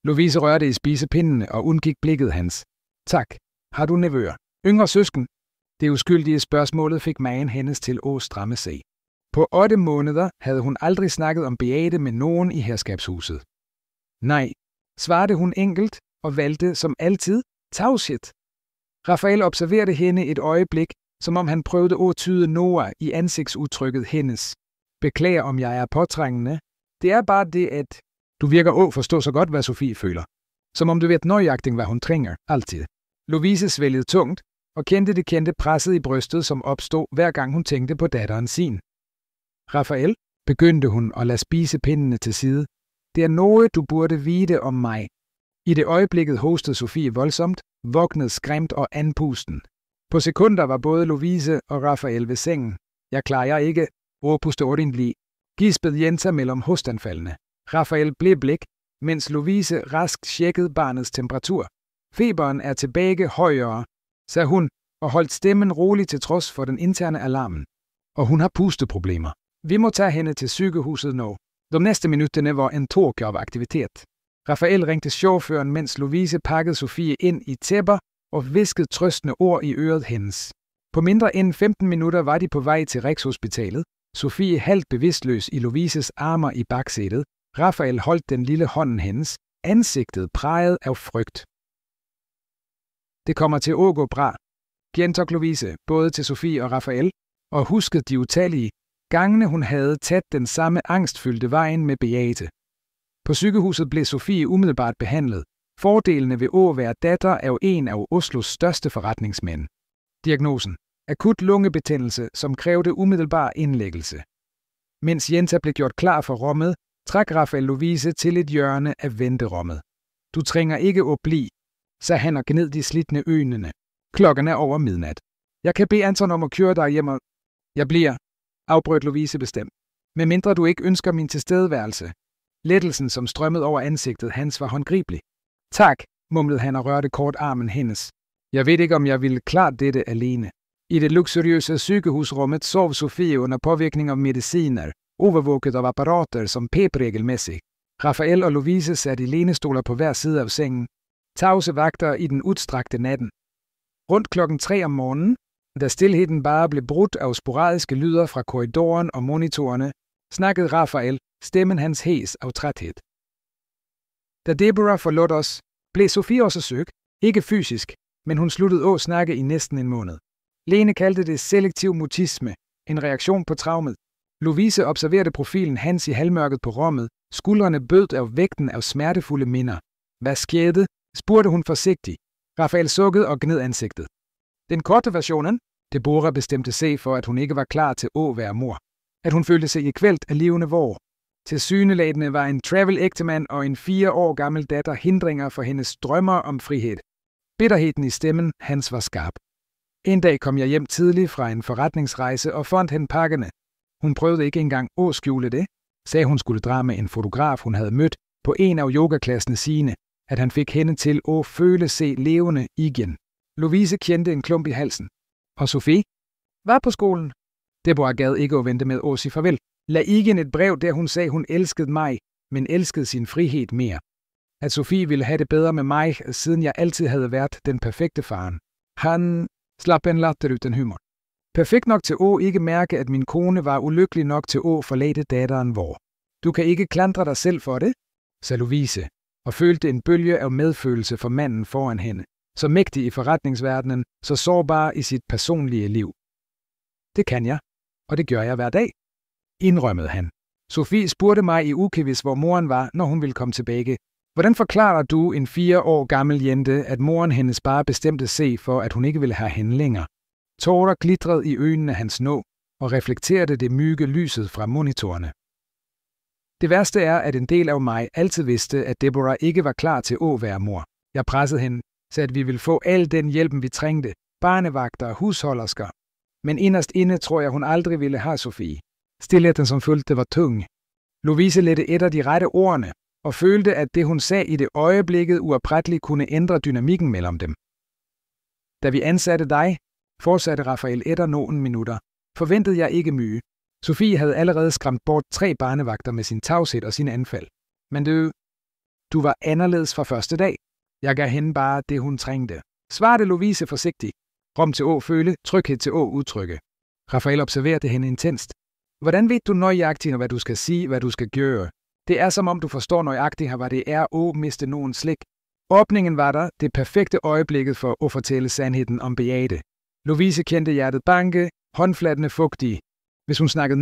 Lovise rørte i spisepindene og undgik blikket hans. Tak. Har du nevøer? Yngre søsken? Det uskyldige spørgsmålet fik magen hendes til at stramme sig. På 8 måneder havde hun aldrig snakket om Beate med nogen i herskabshuset. Nej, svarede hun enkelt og valgte som altid tavshed. Rafael observerede hende et øjeblik, som om han prøvede at tyde Noah i ansigtsudtrykket hendes. Beklager, om jeg er påtrængende. Det er bare det, at du virker at forstå så godt, hvad Sofie føler. Som om du ved nøjagtigt, hvad hun trænger, altid. Lovise svælgede tungt og kendte presset i brystet, som opstod, hver gang hun tænkte på datteren sin. Rafael, begyndte hun at lade spisepindene til side. Det er noget, du burde vide om mig. I det øjeblikket hostede Sofie voldsomt, vågnede skræmt og anpusten. På sekunder var både Lovise og Rafael ved sengen. Jeg klarer ikke, råbte ordentligt, gispede Jenta mellem hostanfaldene. Rafael blev blik, mens Lovise raskt tjekkede barnets temperatur. Feberen er tilbage højere, sagde hun og holdt stemmen roligt til trods for den interne alarmen. Og hun har pusteproblemer. Vi må tage hende til sygehuset nu. De næste minutterne var en tåke af aktivitet. Rafael ringte chaufføren, mens Lovise pakkede Sofie ind i tæpper og viskede trøstende ord i øret hendes. På mindre end 15 minutter var de på vej til Rigshospitalet. Sofie halvt bevidstløs i Lovises armer i bagsædet. Rafael holdt den lille hånden hendes, ansigtet præget af frygt. Det kommer til at gå bra, gentog Lovise både til Sofie og Rafael, og huskede de utallige gangene hun havde taget den samme angstfyldte vejen med Beate. På sygehuset blev Sofie umiddelbart behandlet. Fordelene ved at være datter af en af Oslos største forretningsmænd. Diagnosen: akut lungebetændelse, som krævede umiddelbar indlæggelse. Mens Jenta blev gjort klar for rummet, trak Rafael Lovise til et hjørne af venterummet. Du trænger ikke at blive, sagde han og gned de slitne øjnene. Klokken er over midnat. Jeg kan bede Anton om at køre dig hjem. Jeg bliver, afbrød Lovise bestemt. Medmindre du ikke ønsker min tilstedeværelse. Lettelsen, som strømmede over ansigtet hans, var håndgribelig. Tak, mumlede han og rørte kort armen hendes. Jeg ved ikke, om jeg ville klare dette alene. I det luksuriøse sygehusrummet sov Sofie under påvirkning af mediciner, overvåget af apparater som pep regelmæssigt. Rafael og Lovise satte i lænestoler på hver side af sengen. Tavse vagter i den udstrakte natten. Rundt 3:00 om morgenen, da stilheden bare blev brudt af sporadiske lyder fra korridoren og monitorerne, snakkede Rafael, stemmen hans hæs af træthed. Da Deborah forlod os, blev Sofie også syg, ikke fysisk, men hun sluttede at snakke i næsten en måned. Lene kaldte det selektiv mutisme, en reaktion på traumet. Lovise observerede profilen hans i halvmørket på rummet, skuldrene bød af vægten af smertefulde minder. Hvad skete? Spurgte hun forsigtigt. Rafael sukkede og gned ansigtet. Den korte versionen? Deborah bestemte sig for, at hun ikke var klar til at være mor. At hun følte sig i kvælt af levende vår. Tilsyneladende var en travel-ægtemand og en 4 år gammel datter hindringer for hendes drømmer om frihed. Bitterheden i stemmen hans var skarp. En dag kom jeg hjem tidligt fra en forretningsrejse og fandt hende pakkende. Hun prøvede ikke engang at skjule det. Sagde hun skulle drage med en fotograf, hun havde mødt på en af yogaklassene sine, at han fik hende til at føle sig levende igen. Louise kendte en klump i halsen. Og Sofie? Var på skolen. Deborah gad ikke at vente med at sige farvel. Lad Igen et brev, der hun sagde, hun elskede mig, men elskede sin frihed mere. At Sofie ville have det bedre med mig, siden jeg altid havde været den perfekte faren. Han slap en latter uden humor. Perfekt nok til at ikke mærke, at min kone var ulykkelig nok til at forlade datteren vor. Du kan ikke klandre dig selv for det, sagde Louise, og følte en bølge af medfølelse for manden foran hende. Så mægtig i forretningsverdenen, så sårbar i sit personlige liv. Det kan jeg, og det gør jeg hver dag, indrømmede han. Sofie spurgte mig i ugevis, hvor moren var, når hun ville komme tilbage. Hvordan forklarer du en 4 år gammel jente, at moren hendes bare bestemte sig for, at hun ikke ville have hende længere? Tårer glitrede i øjnene af hans nå og reflekterede det mygge lyset fra monitorerne. Det værste er, at en del af mig altid vidste, at Deborah ikke var klar til at være mor. Jeg pressede hende, så at vi ville få al den hjælpen, vi trængte, barnevagter og husholdersker. Men inderst inde tror jeg, hun aldrig ville have Sofie. Stilheden, som fulgte, var tung. Louise ledte et af de rette ordene, og følte, at det hun sagde i det øjeblikket uopretteligt kunne ændre dynamikken mellem dem. Da vi ansatte dig, fortsatte Rafael efter nogle minutter, forventede jeg ikke mye. Sofie havde allerede skræmt bort 3 barnevagter med sin tavshed og sin anfald. Men du var anderledes fra første dag. Jeg gav hende bare det, hun trængte. Svarede Louise forsigtigt. Rom til at føle, tryghed til at udtrykke. Rafael observerede hende intenst. Hvordan ved du nøjagtigt, hvad du skal sige, hvad du skal gøre? Det er som om du forstår nøjagtigt, hvad det er at miste nogen slik. Åbningen var der, det perfekte øjeblikket for at fortælle sandheden om Beate. Louise kendte hjertet banke, håndflattende fugtige. Hvis hun snakkede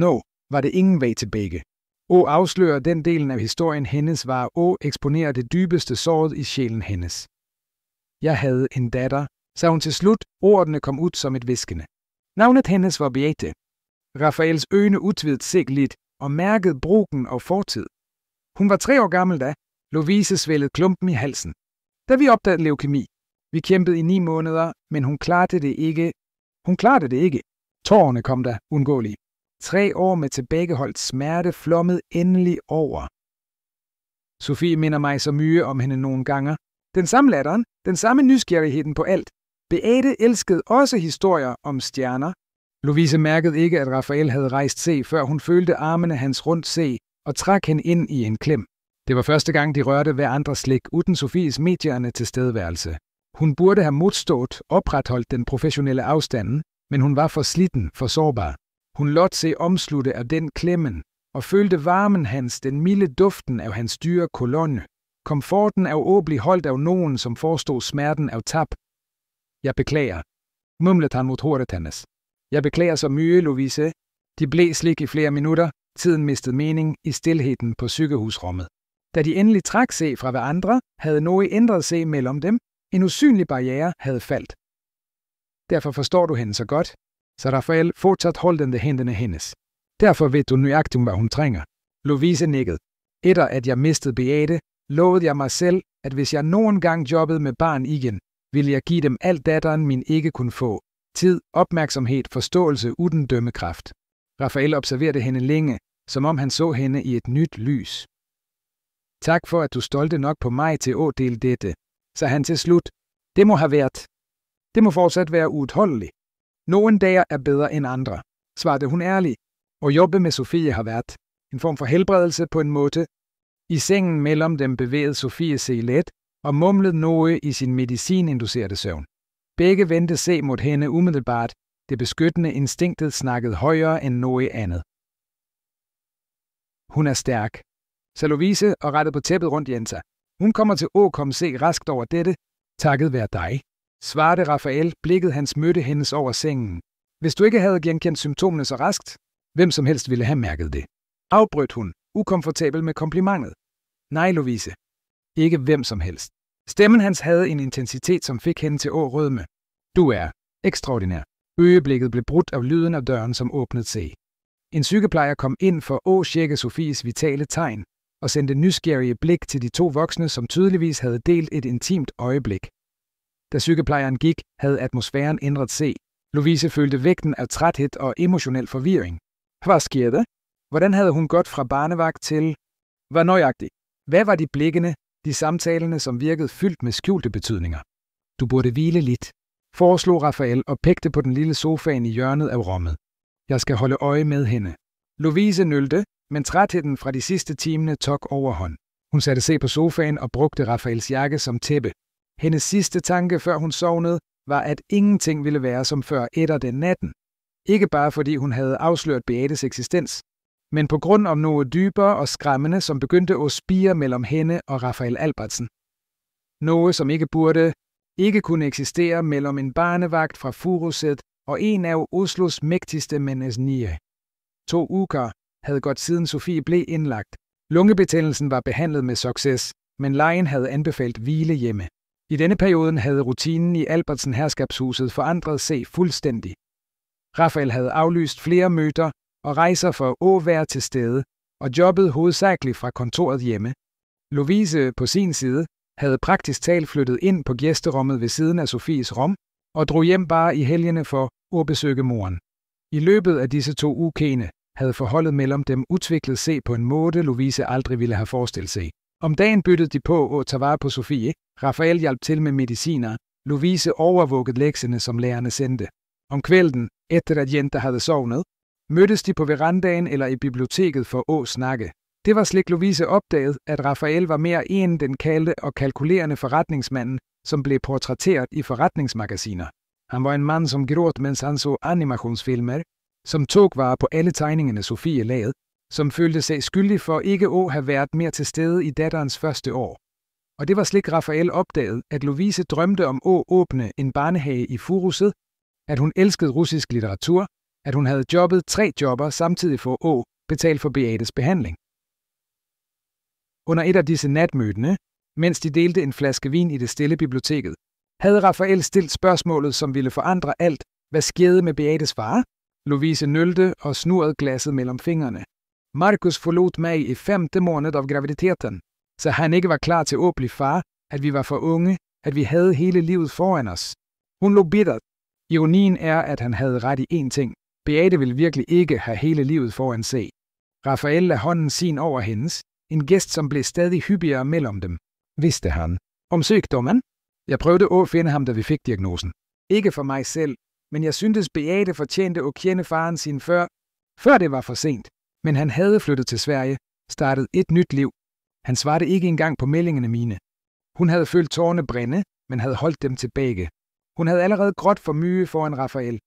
var det ingen vej tilbage. At afsløre den delen af historien hendes var at eksponere det dybeste såret i sjælen hendes. Jeg havde en datter, sagde hun til slut, ordene kom ud som et viskende. Navnet hendes var Beate. Rafaels øjne udvidede sig lidt og mærkede brugen og fortid. Hun var 3 år gammel da. Louise svælgede klumpen i halsen. Da vi opdagede leukemi. Vi kæmpede i 9 måneder, men hun klarede det ikke. Tårerne kom der undgåeligt. 3 år med tilbageholdt smerte flommede endelig over. Sofie minder mig så mye om hende nogle gange. Den samme latteren, den samme nysgerrigheden på alt. Beate elskede også historier om stjerner. Louise mærkede ikke, at Rafael havde rejst sig, før hun følte armene hans rundt sig og trak hende ind i en klem. Det var første gang, de rørte hver andres slik uden Sofies medierne tilstedeværelse. Hun burde have modstået, opretholdt den professionelle afstanden, men hun var for slitten, for sårbar. Hun lod sig omslutte af den klemmen og følte varmen hans, den milde duften af hans dyre kolonne, komforten af at blive holdt af nogen, som forstod smerten af tab. Jeg beklager, mumlede han mod hovedet hendes. Jeg beklager så mye, Louise. De blev slik i flere minutter, tiden mistede mening i stilheden på sygehusrummet. Da de endelig trak sig fra hverandre, havde noget ændret sig mellem dem. En usynlig barriere havde faldt. Derfor forstår du hende så godt, så Rafael fortsat holdende hænderne hendes. Derfor ved du nøjagtigt, hvad hun trænger. Louise nikkede. Efter at jeg mistede Beate, lovede jeg mig selv, at hvis jeg nogen gang jobbede med barn igen, ville jeg give dem alt datteren min ikke kunne få. Tid, opmærksomhed, forståelse uden dømmekraft. Rafael observerede hende længe, som om han så hende i et nyt lys. Tak for, at du stolte nok på mig til at dele dette, sagde han til slut. Det må fortsat være uudholdeligt. Nogle dage er bedre end andre, svarede hun ærligt, og jobbe med Sofie har været en form for helbredelse på en måde. I sengen mellem dem bevægede Sofie sig let og mumlede noget i sin medicininducerede søvn. Begge vendte sig mod hende umiddelbart. Det beskyttende instinktet snakkede højere end noget andet. Hun er stærk, sagde Louise og rettede på tæppet rundt Jenta. Hun kommer til at komme se raskt over dette, takket være dig, svarede Rafael, blikket hans mødte hendes over sengen. Hvis du ikke havde genkendt symptomerne så raskt, hvem som helst ville have mærket det. Afbrød hun, ukomfortabel med komplimentet. Nej, Louise. Ikke hvem som helst. Stemmen hans havde en intensitet, som fik hende til at rødme. Du er ekstraordinær. Øjeblikket blev brudt af lyden af døren, som åbnede sig. En sygeplejer kom ind for at tjekke Sofies vitale tegn og sendte nysgerrige blik til de 2 voksne, som tydeligvis havde delt et intimt øjeblik. Da sygeplejeren gik, havde atmosfæren ændret sig, Lovise følte vægten af træthed og emotionel forvirring. Hvad skete? Hvordan havde hun gått fra barnevagt til? Hvad nøjagtigt? Hvad var de blikkene, de samtalerne, som virkede fyldt med skjulte betydninger? Du burde hvile lidt, foreslog Rafael og pegte på den lille sofaen i hjørnet af rummet. Jeg skal holde øje med hende. Lovise nølte, men trætheden fra de sidste timene tog overhånd. Hun satte sig på sofaen og brugte Rafaels jakke som tæppe. Hendes sidste tanke, før hun sovnede, var, at ingenting ville være som før etter den natten. Ikke bare fordi hun havde afsløret Beates eksistens, men på grund af noget dybere og skræmmende, som begyndte at spire mellem hende og Rafael Albertsen. Noget, som ikke kunne eksistere mellem en barnevagt fra Furuset og en af Oslos mægtigste mennesker. 2 uger havde gået siden Sofie blev indlagt. Lungebetændelsen var behandlet med succes, men lægen havde anbefalet hvile hjemme. I denne periode havde rutinen i Albertsen herskabshuset forandret sig fuldstændig. Rafael havde aflyst flere møder og rejser for at være til stede, og jobbede hovedsageligt fra kontoret hjemme. Lovise på sin side havde praktisk talt flyttet ind på gæsterummet ved siden af Sofies rum og drog hjem bare i helgene for at besøge moren. I løbet af disse 2 uger havde forholdet mellem dem udviklet sig på en måde, Lovise aldrig ville have forestillet sig. Om dagen byttede de på at tage vare på Sofie. Rafael hjalp til med mediciner. Lovise overvågede lektierne, som lærerne sendte. Om kvelden, efter at jenter havde sovnet, mødtes de på verandaen eller i biblioteket for at snakke. Det var slik Lovise opdagede, at Rafael var mere en den kalde og kalkulerende forretningsmanden, som blev portrætteret i forretningsmagasiner. Han var en mand, som gråt, mens han så animationsfilmer, som tog vare på alle tegningerne Sofie lavede, som følte sig skyldig for ikke at have været mere til stede i datterens første år. Og det var slik Rafael opdagede, at Lovise drømte om at åbne en barnehage i Furuset, at hun elskede russisk litteratur, at hun havde jobbet 3 jobber samtidig for at betale for Beates behandling. Under et af disse natmøderne, mens de delte en flaske vin i det stille biblioteket, havde Rafael stillet spørgsmålet, som ville forandre alt. Hvad skete med Beates far? Lovise nølte og snurrede glasset mellem fingrene. Markus forlod mig i 5. måned af graviditeten, så han ikke var klar til at blive far, at vi var for unge, at vi havde hele livet foran os. Hun lå bittert. Ironien er, at han havde ret i én ting. Beate ville virkelig ikke have hele livet foran sig. Rafael lagde hånden sin over hendes, en gæst, som blev stadig hyppigere mellem dem. Vidste han om sygdommen? Jeg prøvede at finde ham, da vi fik diagnosen. Ikke for mig selv, men jeg syntes Beate fortjente at kende faren sin før det var for sent. Men han havde flyttet til Sverige, startet et nyt liv. Han svarede ikke engang på meldingerne mine. Hun havde følt tårerne brænde, men havde holdt dem tilbage. Hun havde allerede grådt for mye foran Rafael.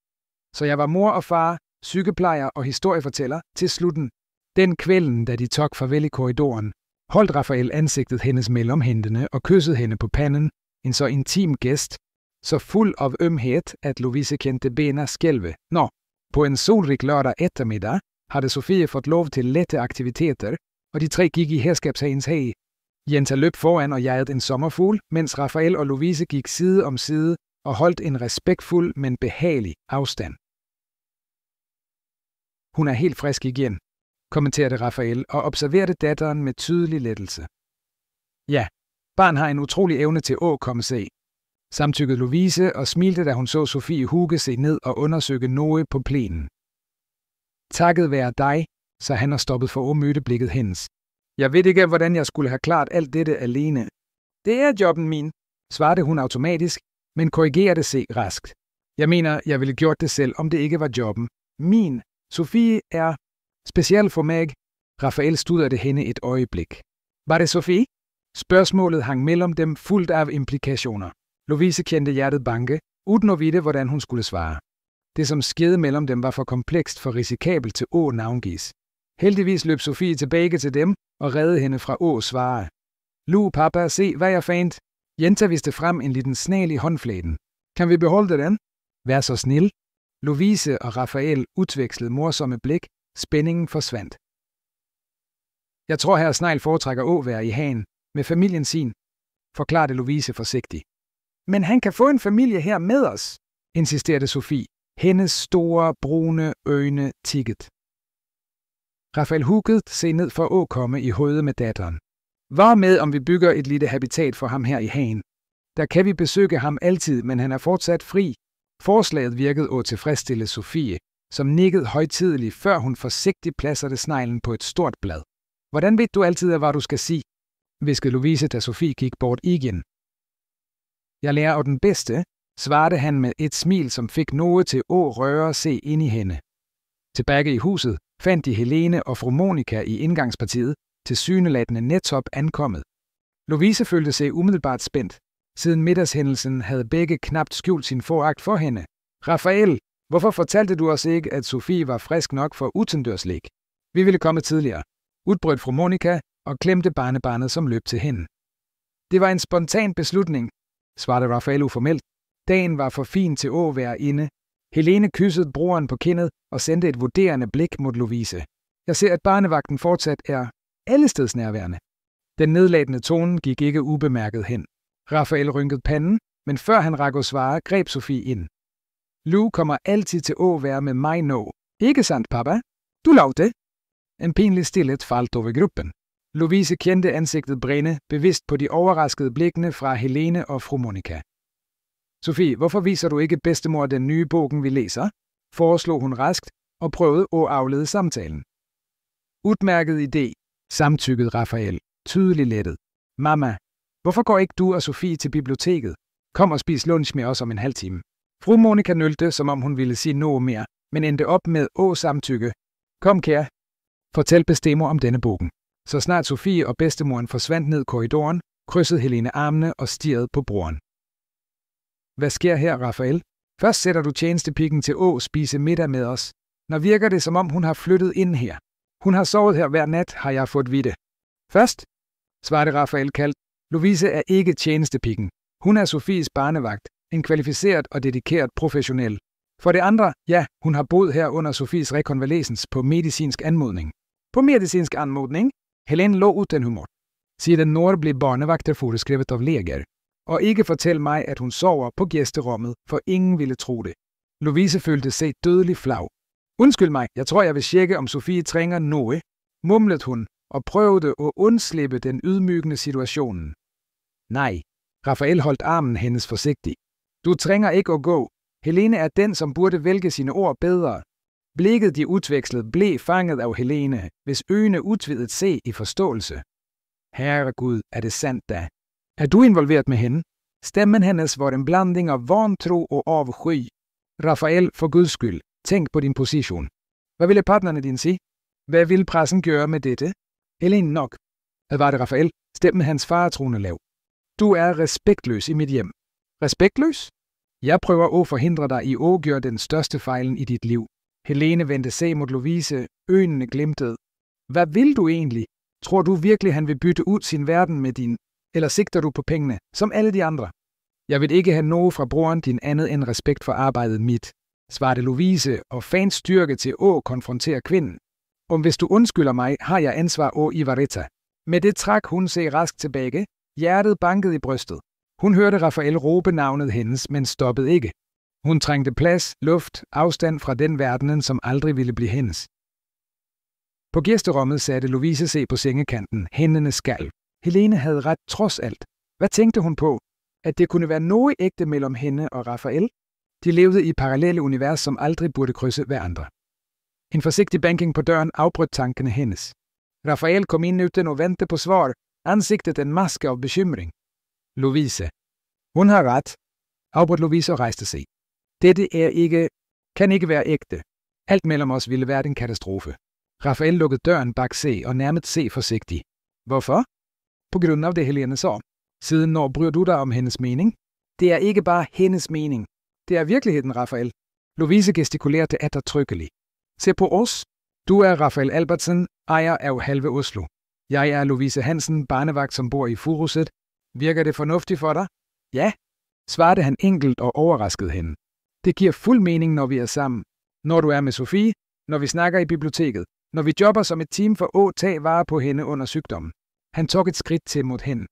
Så jeg var mor og far, sygeplejer og historiefortæller til slutten. Den kvelden, da de tog farvel i korridoren, holdt Rafael ansigtet hendes mellem hænderne og kyssede hende på panden, en så intim gæst, så fuld af ømhed, at Lovise kendte bena skælve. På en solrig lørdag eftermiddag havde Sofie fået lov til lette aktiviteter, og de 3 gik i herskabshagens hage. Jenta løb foran og jagede en sommerfugl, mens Rafael og Lovise gik side om side og holdt en respektfuld, men behagelig afstand. Hun er helt frisk igen, kommenterede Rafael og observerede datteren med tydelig lettelse. Ja, barn har en utrolig evne til at komme sig. Samtykkede Lovise og smilte, da hun så Sofie hugge sig ned og undersøge noget på plænen. Takket være dig, så han har stoppet for at møde blikket hendes. Jeg ved ikke, hvordan jeg skulle have klart alt dette alene. Det er jobben min, svarede hun automatisk, men korrigerede sig raskt. Jeg mener, jeg ville gjort det selv, om det ikke var jobben. Min. Sofie er speciel for mig. Rafael studrede hende et øjeblik. Var det Sofie? Spørgsmålet hang mellem dem fuldt af implikationer. Lovise kendte hjertet banke, uden at vide, hvordan hun skulle svare. Det, som skete mellem dem, var for komplekst for risikabelt til at navngives. Heldigvis løb Sofie tilbage til dem og reddede hende fra at svare. Lu, papa, se, hvad jeg fandt. Jenta viste frem en liten snæl i håndflæten. Kan vi beholde den? Vær så snil. Lovise og Rafael udvekslede morsomme blik. Spændingen forsvandt. Jeg tror, herr Snegl foretrækker at være i hagen, med familien sin, forklarede Lovise forsigtigt. Men han kan få en familie her med os, insisterede Sofie. Hendes store, brune øjne tikkede. Rafael huggede sig ned for at komme i hovedet med datteren. Hvad med, om vi bygger et lille habitat for ham her i hagen? Der kan vi besøge ham altid, men han er fortsat fri. Forslaget virkede at tilfredsstille Sofie, som nikkede højtideligt, før hun forsigtigt placerede sneglen på et stort blad. Hvordan ved du altid, hvad du skal sige? Hviskede Lovise, da Sofie gik bort igen. Jeg lærer af den bedste, svarede han med et smil, som fik noget til at røre se ind i hende. Tilbage i huset fandt de Helene og fru Monica i indgangspartiet, tilsyneladende netop ankommet. Lovise følte sig umiddelbart spændt. Siden middagshændelsen havde begge knapt skjult sin foragt for hende. Rafael, hvorfor fortalte du os ikke, at Sofie var frisk nok for utendørslæg? Vi ville komme tidligere, udbrød fru Monica og klemte barnebarnet, som løb til hende. Det var en spontan beslutning, svarede Rafael uformelt. Dagen var for fin til at være inde. Helene kyssede broren på kindet og sendte et vurderende blik mod Lovise. Jeg ser, at barnevagten fortsat er allestedsnærværende. Den nedladende tone gik ikke ubemærket hen. Rafael rynkede panden, men før han rakte at svare, greb Sofie ind. Lou kommer altid til at være med mig nu. Ikke sandt, papa? Du lov det? En pinlig stilhed faldt over gruppen. Lovise kendte ansigtet brænde, bevidst på de overraskede blikkene fra Helene og fru Monica. Sofie, hvorfor viser du ikke bedstemor den nye bogen, vi læser? Foreslog hun raskt og prøvede at aflede samtalen. Udmærket idé, samtykkede Rafael, tydeligt lettet. Mamma, hvorfor går ikke du og Sofie til biblioteket? Kom og spis lunch med os om en halv time. Fru Monica nølte, som om hun ville sige noget mere, men endte op med samtykke. Kom, kære. Fortæl bedstemor om denne bogen. Så snart Sofie og bedstemoren forsvandt ned korridoren, krydsede Helene armene og stirrede på broren. Hvad sker her, Rafael? Først sætter du tjenestepigen til at spise middag med os. Når virker det, som om hun har flyttet ind her. Hun har sovet her hver nat, har jeg fået vide. Først, svarede Rafael kaldt, Lovise er ikke tjenestepigen. Hun er Sofies barnevagt, en kvalificeret og dedikeret professionel. For det andre, ja, hun har boet her under Sofies rekonvalescens på medicinsk anmodning. På medicinsk anmodning? Helene lå uden humor. Siden når blev barnevagter foreskrevet af læger. Og ikke fortæl mig, at hun sover på gæsterummet, for ingen ville tro det. Lovise følte sig dødelig flau. Undskyld mig, jeg tror, jeg vil tjekke, om Sofie trænger noget, mumlede hun og prøvede at undslippe den ydmygende situationen. Nej, Rafael holdt armen hendes forsigtigt. Du trænger ikke at gå. Helene er den, som burde vælge sine ord bedre. Blikket de udvekslede blev fanget af Helene, hvis øjne udvidet se i forståelse. Herregud, er det sandt da? Er du involveret med hende? Stemmen hendes var en blanding af vantro og avsky. Rafael, for Guds skyld, tænk på din position. Hvad ville partnerne din sige? Hvad ville pressen gøre med dette? Helene nok. Var det Rafael? Stemmen hans faretroende lav. Du er respektløs i mit hjem. Respektløs? Jeg prøver at forhindre dig i at gøre den største fejlen i dit liv. Helene vendte sig mod Lovise, øjnene glimtede. Hvad vil du egentlig? Tror du virkelig, han vil bytte ud sin verden med din? Eller sigter du på pengene, som alle de andre? Jeg vil ikke have noget fra broren din andet end respekt for arbejdet mit, svarede Lovise og fandt styrke til at konfrontere kvinden. Om hvis du undskylder mig, har jeg ansvar over Ivareta. Med det trak hun sig rask tilbage, hjertet bankede i brystet. Hun hørte Rafael råbe navnet hendes, men stoppede ikke. Hun trængte plads, luft, afstand fra den verdenen, som aldrig ville blive hendes. På gæsterummet satte Lovise sig på sengekanten, hænderne skalv. Helene havde ret trods alt. Hvad tænkte hun på? At det kunne være noget ægte mellem hende og Rafael? De levede i parallelle univers, som aldrig burde krydse hverandre. En forsigtig banking på døren afbrød tankene hendes. Rafael kom ind uden og ventede på svar, ansigtet en maske af bekymring. Lovise. Hun har ret, afbrød Lovise og rejste sig. Dette kan ikke være ægte. Alt mellem os ville være en katastrofe. Rafael lukkede døren bag sig og nærmede sig forsigtigt. Hvorfor? På grund af det Helene sa. Siden når bryr du dig om hendes mening? Det er ikke bare hendes mening. Det er virkeligheden, Rafael. Lovise gestikulerede eftertrykkeligt. Se på os. Du er Rafael Albertsen, ejer af halve Oslo. Jeg er Lovise Hansen, barnevagt, som bor i Furuset. Virker det fornuftigt for dig? Ja, svarede han enkelt og overraskede hende. Det giver fuld mening, når vi er sammen. Når du er med Sofie, når vi snakker i biblioteket, når vi jobber som et team for at tage vare på hende under sygdommen. Han tog et skridt til mod hende.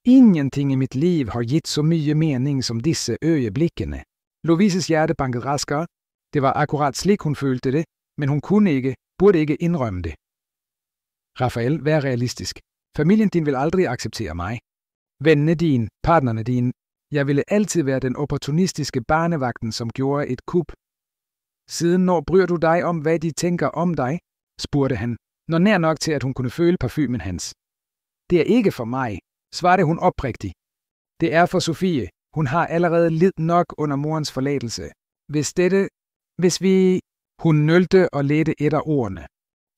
Ingenting i mit liv har givet så mye mening som disse øjeblikkene. Lovises hjerte bankede raskere. Det var akkurat slik hun følte det, men hun burde ikke indrømme det. Rafael, vær realistisk. Familien din vil aldrig acceptere mig. Vennene dine, partnerne dine. Jeg ville altid være den opportunistiske barnevagten, som gjorde et kup. Siden når bryr du dig om, hvad de tænker om dig? Spurgte han, når nær nok til, at hun kunne føle parfumen hans. Det er ikke for mig, svarede hun oprigtigt. Det er for Sofie. Hun har allerede lidt nok under morens forladelse. Hvis vi... Hun nølte og ledte efter ordene.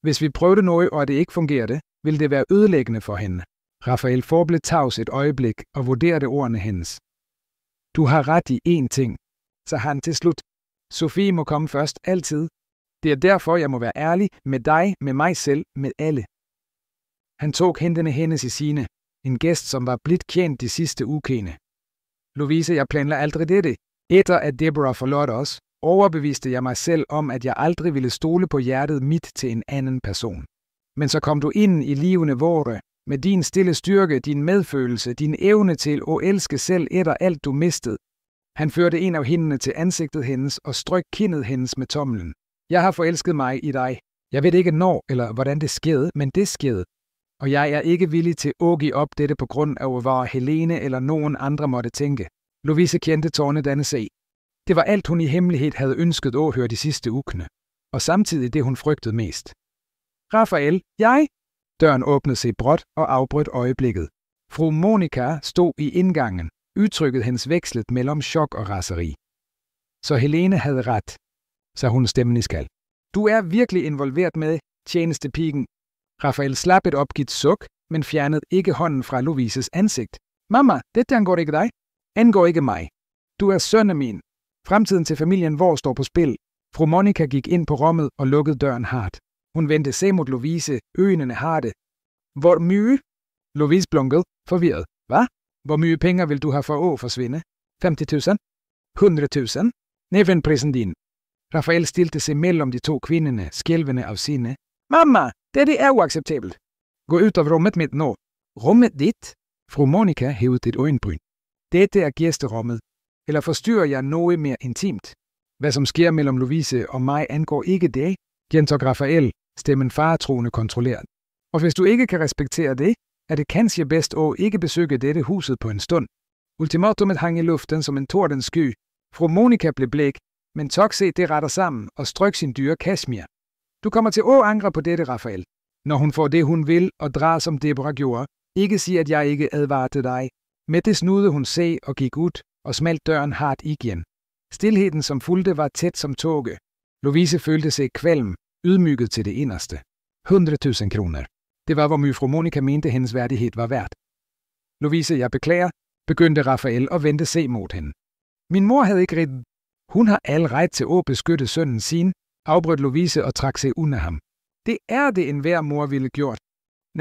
Hvis vi prøvede noget, og det ikke fungerede, ville det være ødelæggende for hende. Rafael forblev tavs et øjeblik og vurderede ordene hendes. Du har ret i én ting, sagde han til slut. Sofie må komme først altid. Det er derfor, jeg må være ærlig med dig, med mig selv, med alle. Han tog hænderne hendes i sine, en gæst, som var blidt kendt de sidste ukene. Louise, jeg planlagde aldrig dette. Efter at Deborah forlod os, overbeviste jeg mig selv om, at jeg aldrig ville stole på hjertet mit til en anden person. Men så kom du ind i livene vore, med din stille styrke, din medfølelse, din evne til at elske selv efter alt du mistede. Han førte en af hænderne til ansigtet hendes og strøk kindet hendes med tommelen. Jeg har forelsket mig i dig. Jeg ved ikke når eller hvordan det skete, men det skete. Og jeg er ikke villig til at give op dette på grund af, hvad Helene eller nogen andre måtte tænke. Louise kendte tårnet danne sig. Det var alt, hun i hemmelighed havde ønsket at høre de sidste ukene, og samtidig det, hun frygtede mest. Rafael, jeg? Døren åbnede sig bråt og afbrød øjeblikket. Fru Monica stod i indgangen, udtrykket hendes vekslet mellem chok og raseri. Så Helene havde ret, sagde hun stemmen iskald. Du er virkelig involveret med tjenestepigen. Rafael slap et opgivet suk, men fjernede ikke hånden fra Louises ansigt. Mamma, dette angår ikke dig. Angår ikke mig. Du er sønnen min. Fremtiden til familien vor står på spil. Fru Monica gik ind på rummet og lukkede døren hardt. Hun vendte sig mod Louise, øjnene harde. Hvor mye? Louise blunkede, forvirret. Hvad? Hvor mye penge vil du have for at forsvinde? 50.000? 100.000? Nævn prisen din. Rafael stilte sig mellem de to kvinderne, skælvende af sine. Mamma, det er uacceptabelt. Gå ud af rummet mitt nå. Rummet dit? Fru Monica hævede et øjenbryn. Dette er gæsterummet. Eller forstyrrer jeg noget mere intimt? Hvad som sker mellem Louise og mig angår ikke det, gentog Rafael, stemmen faretroende kontrolleret. Og hvis du ikke kan respektere det, er det kanskje bedst at ikke besøge dette huset på en stund. Ultimatumet hang i luften som en tordensky. Fru Monica blev blæk, men tog se det retter sammen og strøk sin dyre kashmir. Du kommer til at angre på dette, Rafael. Når hun får det, hun vil, og drar som Deborah gjorde, ikke sige, at jeg ikke advarte dig. Med det snudede hun se og gik ud og smalt døren hardt igen. Stilheden, som fulgte, var tæt som tåge. Louise følte sig kvalm, ydmyget til det inderste. 100.000 kroner. Det var, hvor mye fru Monica mente, hendes værdighed var værd. Louise, jeg beklager, begyndte Rafael og vendte sig mod hende. Min mor havde ikke ret. Hun har al ret til at beskytte sønnen sin, afbrød Louise og trak sig under ham. Det er det, enhver mor ville gjort.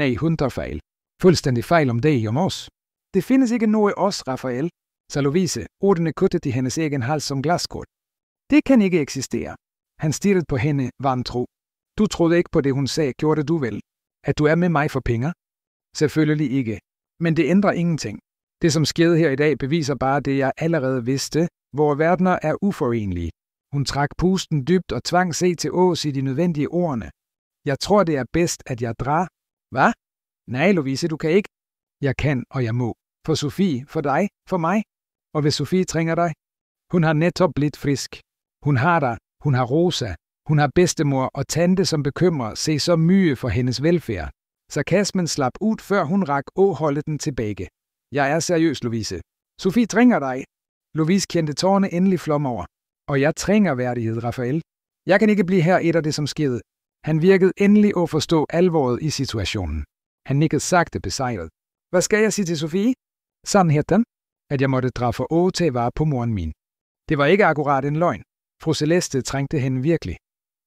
Nej, hun tager fejl. Fuldstændig fejl om det om os. Det findes ikke noget os, Rafael, sagde Louise, ordene kuttet i hendes egen hals som glaskort. Det kan ikke eksistere. Han stirrede på hende vantro. Du troede ikke på det, hun sagde, gjorde du vel? At du er med mig for penge? Selvfølgelig ikke. Men det ændrer ingenting. Det, som skete her i dag, beviser bare det, jeg allerede vidste, hvor verdener er uforenlige. Hun trak pusten dybt og tvang sig til at sige de nødvendige ordene. Jeg tror, det er bedst, at jeg drar. Hvad? Nej, Louise, du kan ikke. Jeg kan, og jeg må. For Sofie, for dig, for mig. Og hvis Sofie trænger dig? Hun har netop blivet frisk. Hun har dig, hun har Rosa, hun har bedstemor og tante, som bekymrer sig så mye for hendes velfærd. Sarkasmen slap ud, før hun rak og holde den tilbage. Jeg er seriøs, Louise. Sofie trænger dig. Louise kendte tårne endelig flomme over. Og jeg trænger værdighed, Rafael. Jeg kan ikke blive her et af det, som skete. Han virkede endelig at forstå alvoret i situationen. Han nikkede sagte besejret. Hvad skal jeg sige til Sofie? Sandheden, at jeg måtte drage for å til at vare på moren min. Det var ikke akkurat en løgn. Fru Celeste trængte hende virkelig.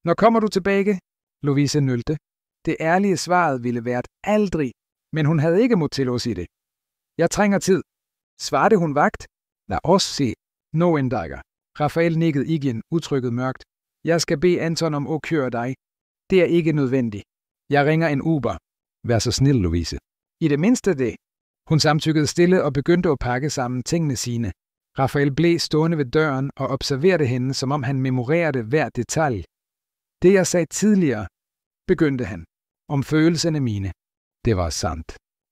Når kommer du tilbage? Louise nølte. Det ærlige svaret ville være aldrig, men hun havde ikke mod til at sige det. Jeg trænger tid. Svarte hun vagt? Lad os se. Nogen dager. Rafael nikkede igen, udtrykket mørkt. Jeg skal bede Anton om at køre dig. Det er ikke nødvendigt. Jeg ringer en Uber. Vær så snil, Louise. I det mindste det. Hun samtykkede stille og begyndte at pakke sammen tingene sine. Rafael blev stående ved døren og observerede hende, som om han memorerede hver detalje. Det jeg sagde tidligere, begyndte han, om følelserne mine. Det var sandt.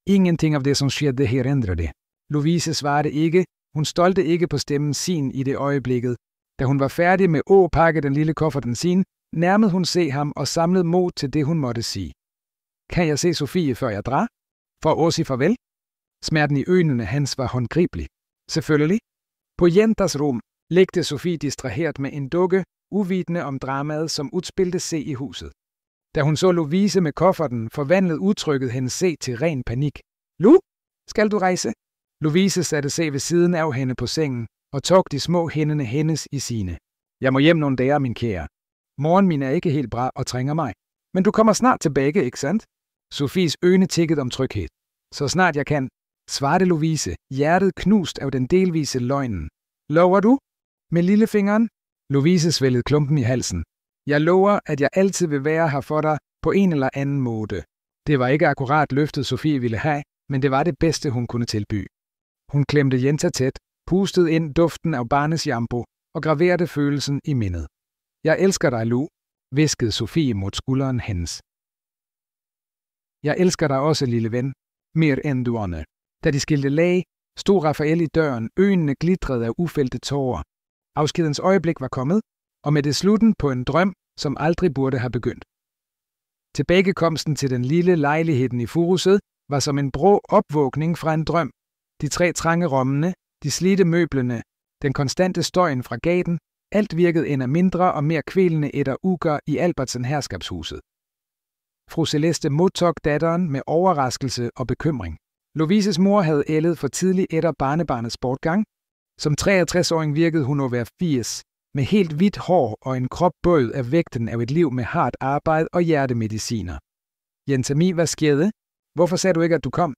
Ingenting af det, som skete her ændrede det. Louise svarede ikke. Hun stolte ikke på stemmen sin i det øjeblikket. Da hun var færdig med at pakke den lille kufferten sin, nærmede hun se ham og samlede mod til det, hun måtte sige. Kan jeg se Sofie, før jeg drar? For at sige farvel? Smerten i øjnene hans var håndgribelig. Selvfølgelig. På Jentas rum ligte Sofie distraheret med en dukke, uvidende om dramaet, som udspilte sig i huset. Da hun så Lovise med kufferten, forvandlede udtrykket hendes se til ren panik. Lu, skal du rejse? Lovise satte sig ved siden af hende på sengen og tog de små hænderne hendes i sine. Jeg må hjem nogle dage, min kære. Moren min er ikke helt bra og trænger mig. Men du kommer snart tilbage, ikke sandt? Sofies øjne tikkede om tryghed. Så snart jeg kan, svarede Lovise, hjertet knust af den delvise løgnen. Lover du? Med lillefingeren? Lovise svældede klumpen i halsen. Jeg lover, at jeg altid vil være her for dig på en eller anden måde. Det var ikke akkurat løftet, Sofie ville have, men det var det bedste, hun kunne tilbyde. Hun klemte Jenta tæt, pustede ind duften af barnets shampoo og graverede følelsen i mindet. Jeg elsker dig, Lu, hviskede Sofie mod skulderen hendes. Jeg elsker dig også, lille ven, mere end du aner. Da de skilte lag, stod Rafael i døren, øjnene glitrede af ufældte tårer. Afskedens øjeblik var kommet, og med det slutten på en drøm, som aldrig burde have begyndt. Tilbagekomsten til den lille lejligheden i Furuset var som en brå opvågning fra en drøm. De 3 trange rummene, de slidte møblerne, den konstante støjen fra gaten, alt virkede endnu mindre og mere kvælende etter uger i Albertsen herskabshuset. Fru Celeste modtog datteren med overraskelse og bekymring. Lovises mor havde ældet for tidligt etter barnebarnets bortgang. Som 63-åring virkede hun at være 80, med helt hvidt hår og en krop bøjet af vægten af et liv med hardt arbejde og hjertemediciner. Jentami, hvad skete? Hvorfor sagde du ikke, at du kom?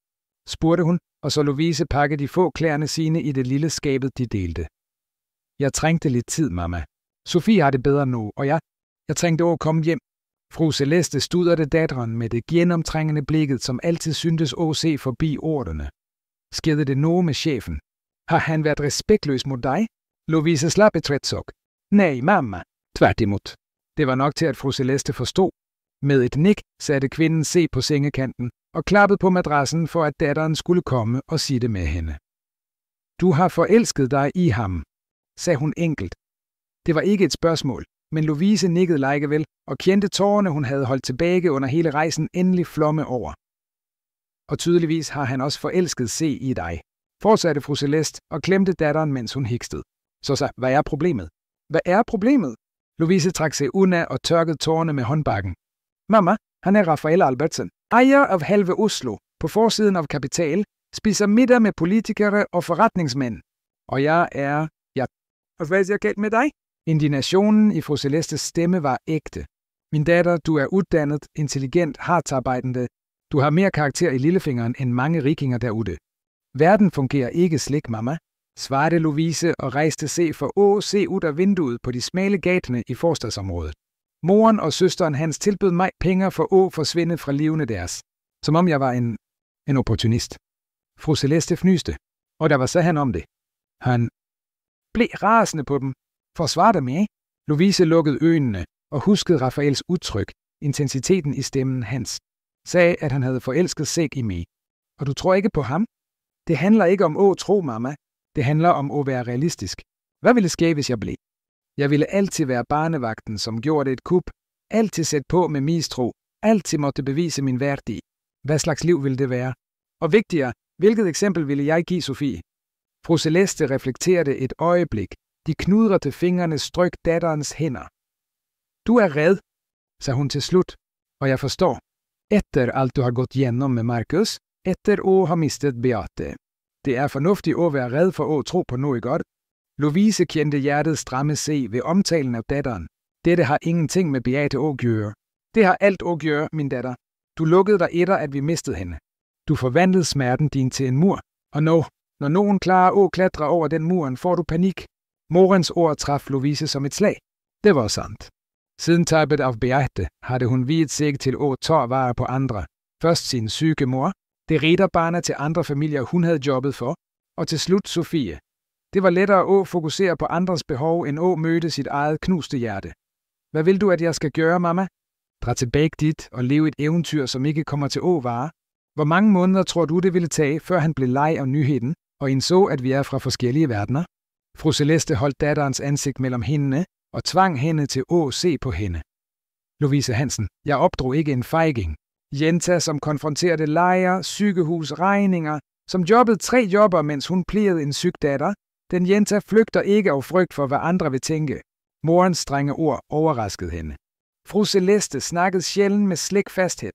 Spurgte hun, og så Lovise pakkede de få klærne sine i det lille skabet, de delte. Jeg trængte lidt tid, mamma. Sofie har det bedre nu, og jeg trængte over at komme hjem. Fru Celeste studrede datteren med det gennemtrængende blikket, som altid syntes at se forbi ordene. Skete det noget med chefen? Har han været respektløs mod dig? Lovise slap et trætsok. Nej, mamma. Tværtimod. Det var nok til, at fru Celeste forstod. Med et nik satte kvinden se på sengekanten og klappede på madrassen for, at datteren skulle komme og sige det med hende. Du har forelsket dig i ham, sagde hun enkelt. Det var ikke et spørgsmål, men Lovise nikkede likevel og kendte tårerne, hun havde holdt tilbage under hele rejsen, endelig flomme over. Og tydeligvis har han også forelsket se i dig, fortsatte fru Celeste og klemte datteren, mens hun hikstede. Så, hvad er problemet? Hvad er problemet? Lovise trak sig unna og tørkede tårerne med håndbakken. Mamma, han er Rafael Albertsen, ejer af halve Oslo, på forsiden af Kapital, spiser middag med politikere og forretningsmænd. Og jeg er... Og hvad er det galt med dig? Indignationen i fru Celestes stemme var ægte. Min datter, du er uddannet, intelligent, hardtarbejdende. Du har mere karakter i lillefingeren end mange rikinger derude. Verden fungerer ikke slik, mamma, svarede Lovise og rejste se for at se ud af vinduet på de smale gatene i forstadsområdet. Moren og søsteren hans tilbød mig penge for at forsvinde fra livene deres, som om jeg var en opportunist. Fru Celeste fnyste, og der var så han om det. Han blev rasende på dem. Forsvar dem, ikke? Lovise lukkede øjnene og huskede Rafaels udtryk, intensiteten i stemmen hans. Sagde, at han havde forelsket sig i mig. Og du tror ikke på ham? Det handler ikke om at tro, mamma. Det handler om at være realistisk. Hvad ville ske, hvis jeg blev? Jeg ville altid være barnevagten, som gjorde et kup. Altid sætte på med mistro. Altid måtte bevise min værdi. Hvad slags liv ville det være? Og vigtigere, hvilket eksempel ville jeg give Sofie? Fru Celeste reflekterede et øjeblik. De knudrede fingrene strøk datterens hænder. Du er red, sagde hun til slut, og jeg forstår. Efter alt du har gått igennem med Markus, efter at have mistet Beate. Det er fornuftigt at være red for at tro på noget godt. Lovise kendte hjertet stramme sig ved omtalen af datteren. Dette har ingenting med Beate at gøre. Det har alt at gøre, min datter. Du lukkede dig etter, at vi mistede hende. Du forvandlede smerten din til en mur, og når nogen klarer at klatre over den muren, får du panik. Morens ord traf Lovise som et slag. Det var sandt. Siden tabet af Beate havde hun viet sig til at tage vare på andre. Først sin syge mor, det ridderbarnet til andre familier hun havde jobbet for, og til slut Sofie. Det var lettere at fokusere på andres behov end at møde sit eget knuste hjerte. Hvad vil du, at jeg skal gøre, mamma? Dra tilbage dit og leve et eventyr, som ikke kommer til at vare. Hvor mange måneder tror du, det ville tage, før han blev leg af nyheden? og indså, at vi er fra forskellige verdener. Fru Celeste holdt datterens ansigt mellem hende og tvang hende til at se på hende. Louise Hansen, jeg opdrog ikke en fejging. Jenta, som konfronterede lejer, sygehus, regninger, som jobbede 3 jobber, mens hun plejede en syg datter. Den Jenta flygter ikke af frygt for, hvad andre vil tænke. Morens strenge ord overraskede hende. Fru Celeste snakkede sjældent med slik fasthed.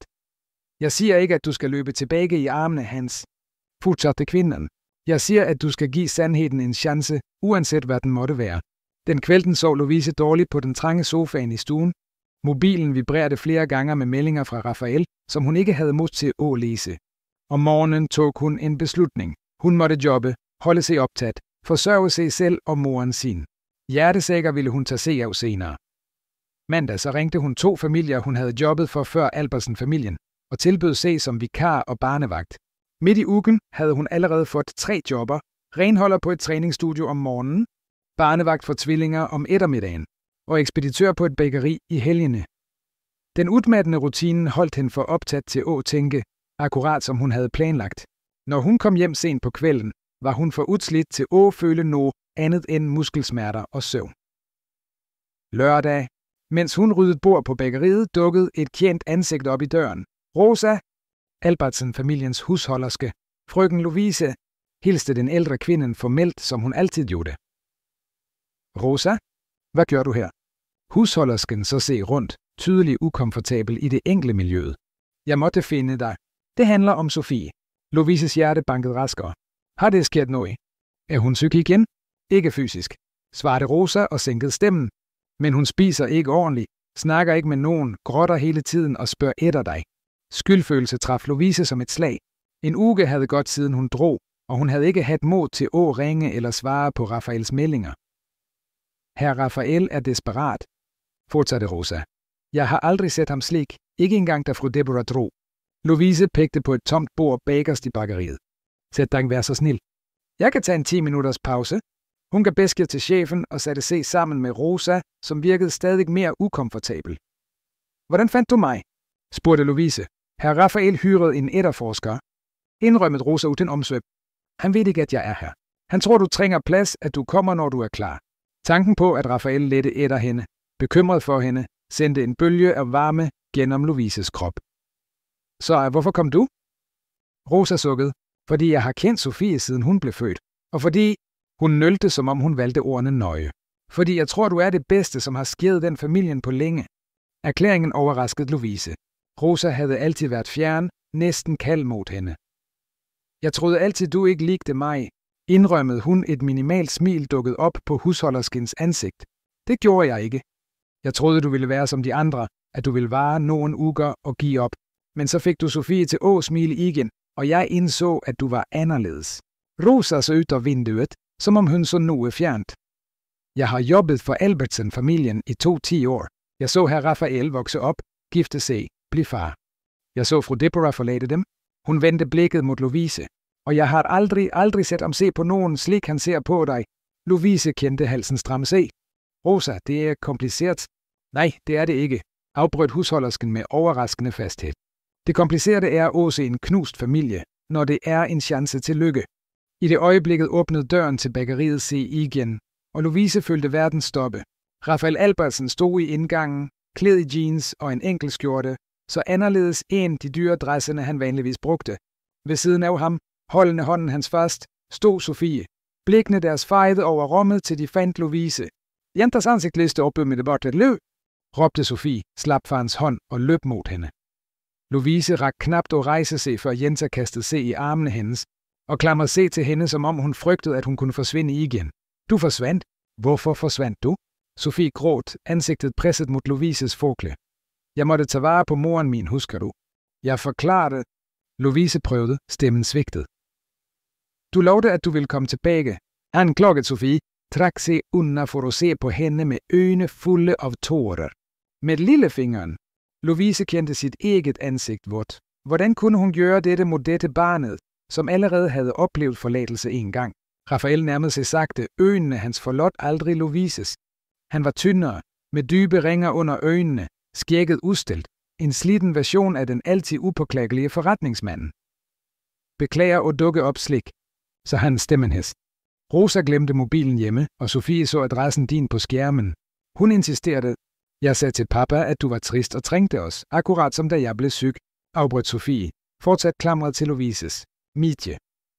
Jeg siger ikke, at du skal løbe tilbage i armene hans, fortsatte kvinden. Jeg siger, at du skal give sandheden en chance, uanset hvad den måtte være. Den kvelden sov Louise dårligt på den trange sofaen i stuen. Mobilen vibrerede flere gange med meldinger fra Rafael, som hun ikke havde mod til at læse. Om morgenen tog hun en beslutning. Hun måtte jobbe, holde sig optaget, forsørge sig selv og moren sin. Hjertesikker ville hun tage sig af senere. Mandag så ringte hun 2 familier, hun havde jobbet for før Albertsen-familien, og tilbød sig som vikar og barnevagt. Midt i ugen havde hun allerede fået 3 jobber, renholder på et træningsstudio om morgenen, barnevagt for tvillinger om eftermiddagen, og ekspeditør på et bageri i helgene. Den udmattende rutinen holdt hende for optaget til at tænke, akkurat som hun havde planlagt. Når hun kom hjem sent på kvelden, var hun for udslidt til at føle noget andet end muskelsmerter og søvn. Lørdag, mens hun ryddede bord på bageriet, dukkede et kendt ansigt op i døren. Rosa, Albertsen-familiens husholderske, frøken Louise, hilste den ældre kvinden formelt, som hun altid gjorde. Rosa, hvad gør du her? Husholdersken så se rundt, tydelig ukomfortabel i det enkle miljøet. Jeg måtte finde dig. Det handler om Sofie. Louises hjerte bankede raskere. Har det sket noget? Er hun syg igen? Ikke fysisk, svarede Rosa og sænkede stemmen. Men hun spiser ikke ordentligt, snakker ikke med nogen, gråter hele tiden og spørger efter dig. Skyldfølelse traf Louise som et slag. En uge havde gått siden hun drog, og hun havde ikke haft mod til at ringe eller svare på Rafaels meldinger. Herr Rafael er desperat, fortsatte Rosa. Jeg har aldrig set ham slik, ikke engang da fru Deborah drog. Louise pegte på et tomt bord bagerst i bakeriet. Sæt dig, vær så snil. Jeg kan tage en 10 minutters pause. Hun gav besked til chefen og satte sig sammen med Rosa, som virkede stadig mere ukomfortabel. Hvordan fandt du mig? Spurgte Louise. Herr Rafael hyrede en efterforsker. Indrømmet Rosa uden omsvøb. Han ved ikke, at jeg er her. Han tror, du trænger plads, at du kommer, når du er klar. Tanken på, at Rafael lette efter hende, bekymret for hende, sendte en bølge af varme gennem Louises krop. Så hvorfor kom du? Rosa sukkede, fordi jeg har kendt Sofie, siden hun blev født, og fordi hun nølte, som om hun valgte ordene nøje. Fordi jeg tror, du er det bedste, som har sket den familien på længe. Erklæringen overraskede Louise. Rosa havde altid været fjern, næsten kald mod hende. Jeg troede altid, du ikke likte mig, indrømmede hun. Et minimalt smil dukkede op på husholderskens ansigt. Det gjorde jeg ikke. Jeg troede, du ville være som de andre, at du ville vare nogle uger og give op. Men så fik du Sofie til at smile igen, og jeg indså, at du var anderledes. Rosa så ud af vinduet, som om hun så noget fjernt. Jeg har jobbet for Albertsen-familien i 10 år. Jeg så herr Rafael vokse op, gifte sig, blive far. Jeg så fru Deborah forlade dem. Hun vendte blikket mod Louise. Og jeg har aldrig set ham se på nogen, slik han ser på dig. Louise kendte halsen stramme sig. Rosa, det er kompliceret. Nej, det er det ikke, afbrød husholdersken med overraskende fasthed. Det komplicerede er også en knust familie, når det er en chance til lykke. I det øjeblikket åbnede døren til bageriet sig igen, og Louise følte verden stoppe. Rafael Albertsen stod i indgangen, klædt i jeans og en enkel skjorte, så anderledes en de dyre dressene han vanligvis brugte. Ved siden af ham, holdende hånden hans fast, stod Sofie. Blikkene deres fejede over rummet, til de fandt Louise. Jentas ansigt lyste op med det bort et løb, råbte Sofie, slap fra hans hånd og løb mod hende. Louise rak knapt at rejse sig, før Jenta kastede sig i armene hendes, og klamrede sig til hende, som om hun frygtede, at hun kunne forsvinde igen. Du forsvandt. Hvorfor forsvandt du? Sofie gråd, ansigtet presset mod Louises forklæde. Jeg måtte tage vare på moren min, husker du? Jeg forklarede. Louise prøvede, stemmen svigtede. Du lovede, at du ville komme tilbage. Anklaget Sofie, trak sig unna for at se på hende med øjne fulde af tårer. Med lillefingeren. Louise kendte sit eget ansigt vort. Hvordan kunne hun gøre dette mod dette barnet, som allerede havde oplevet forladelse en gang? Rafael nærmede sig sagte, øjnene hans forlod aldrig Louises. Han var tyndere, med dybe ringer under øjnene, skægget ustilt, en sliden version af den altid upåklagelige forretningsmanden. Beklager at dukke op slik. så han stemmen hest. Rosa glemte mobilen hjemme, og Sofie så adressen din på skærmen. Hun insisterede. Jeg sagde til pappa, at du var trist og trængte os, akkurat som da jeg blev syg, afbrød Sofie, fortsat klamret til Lovises. Mitje.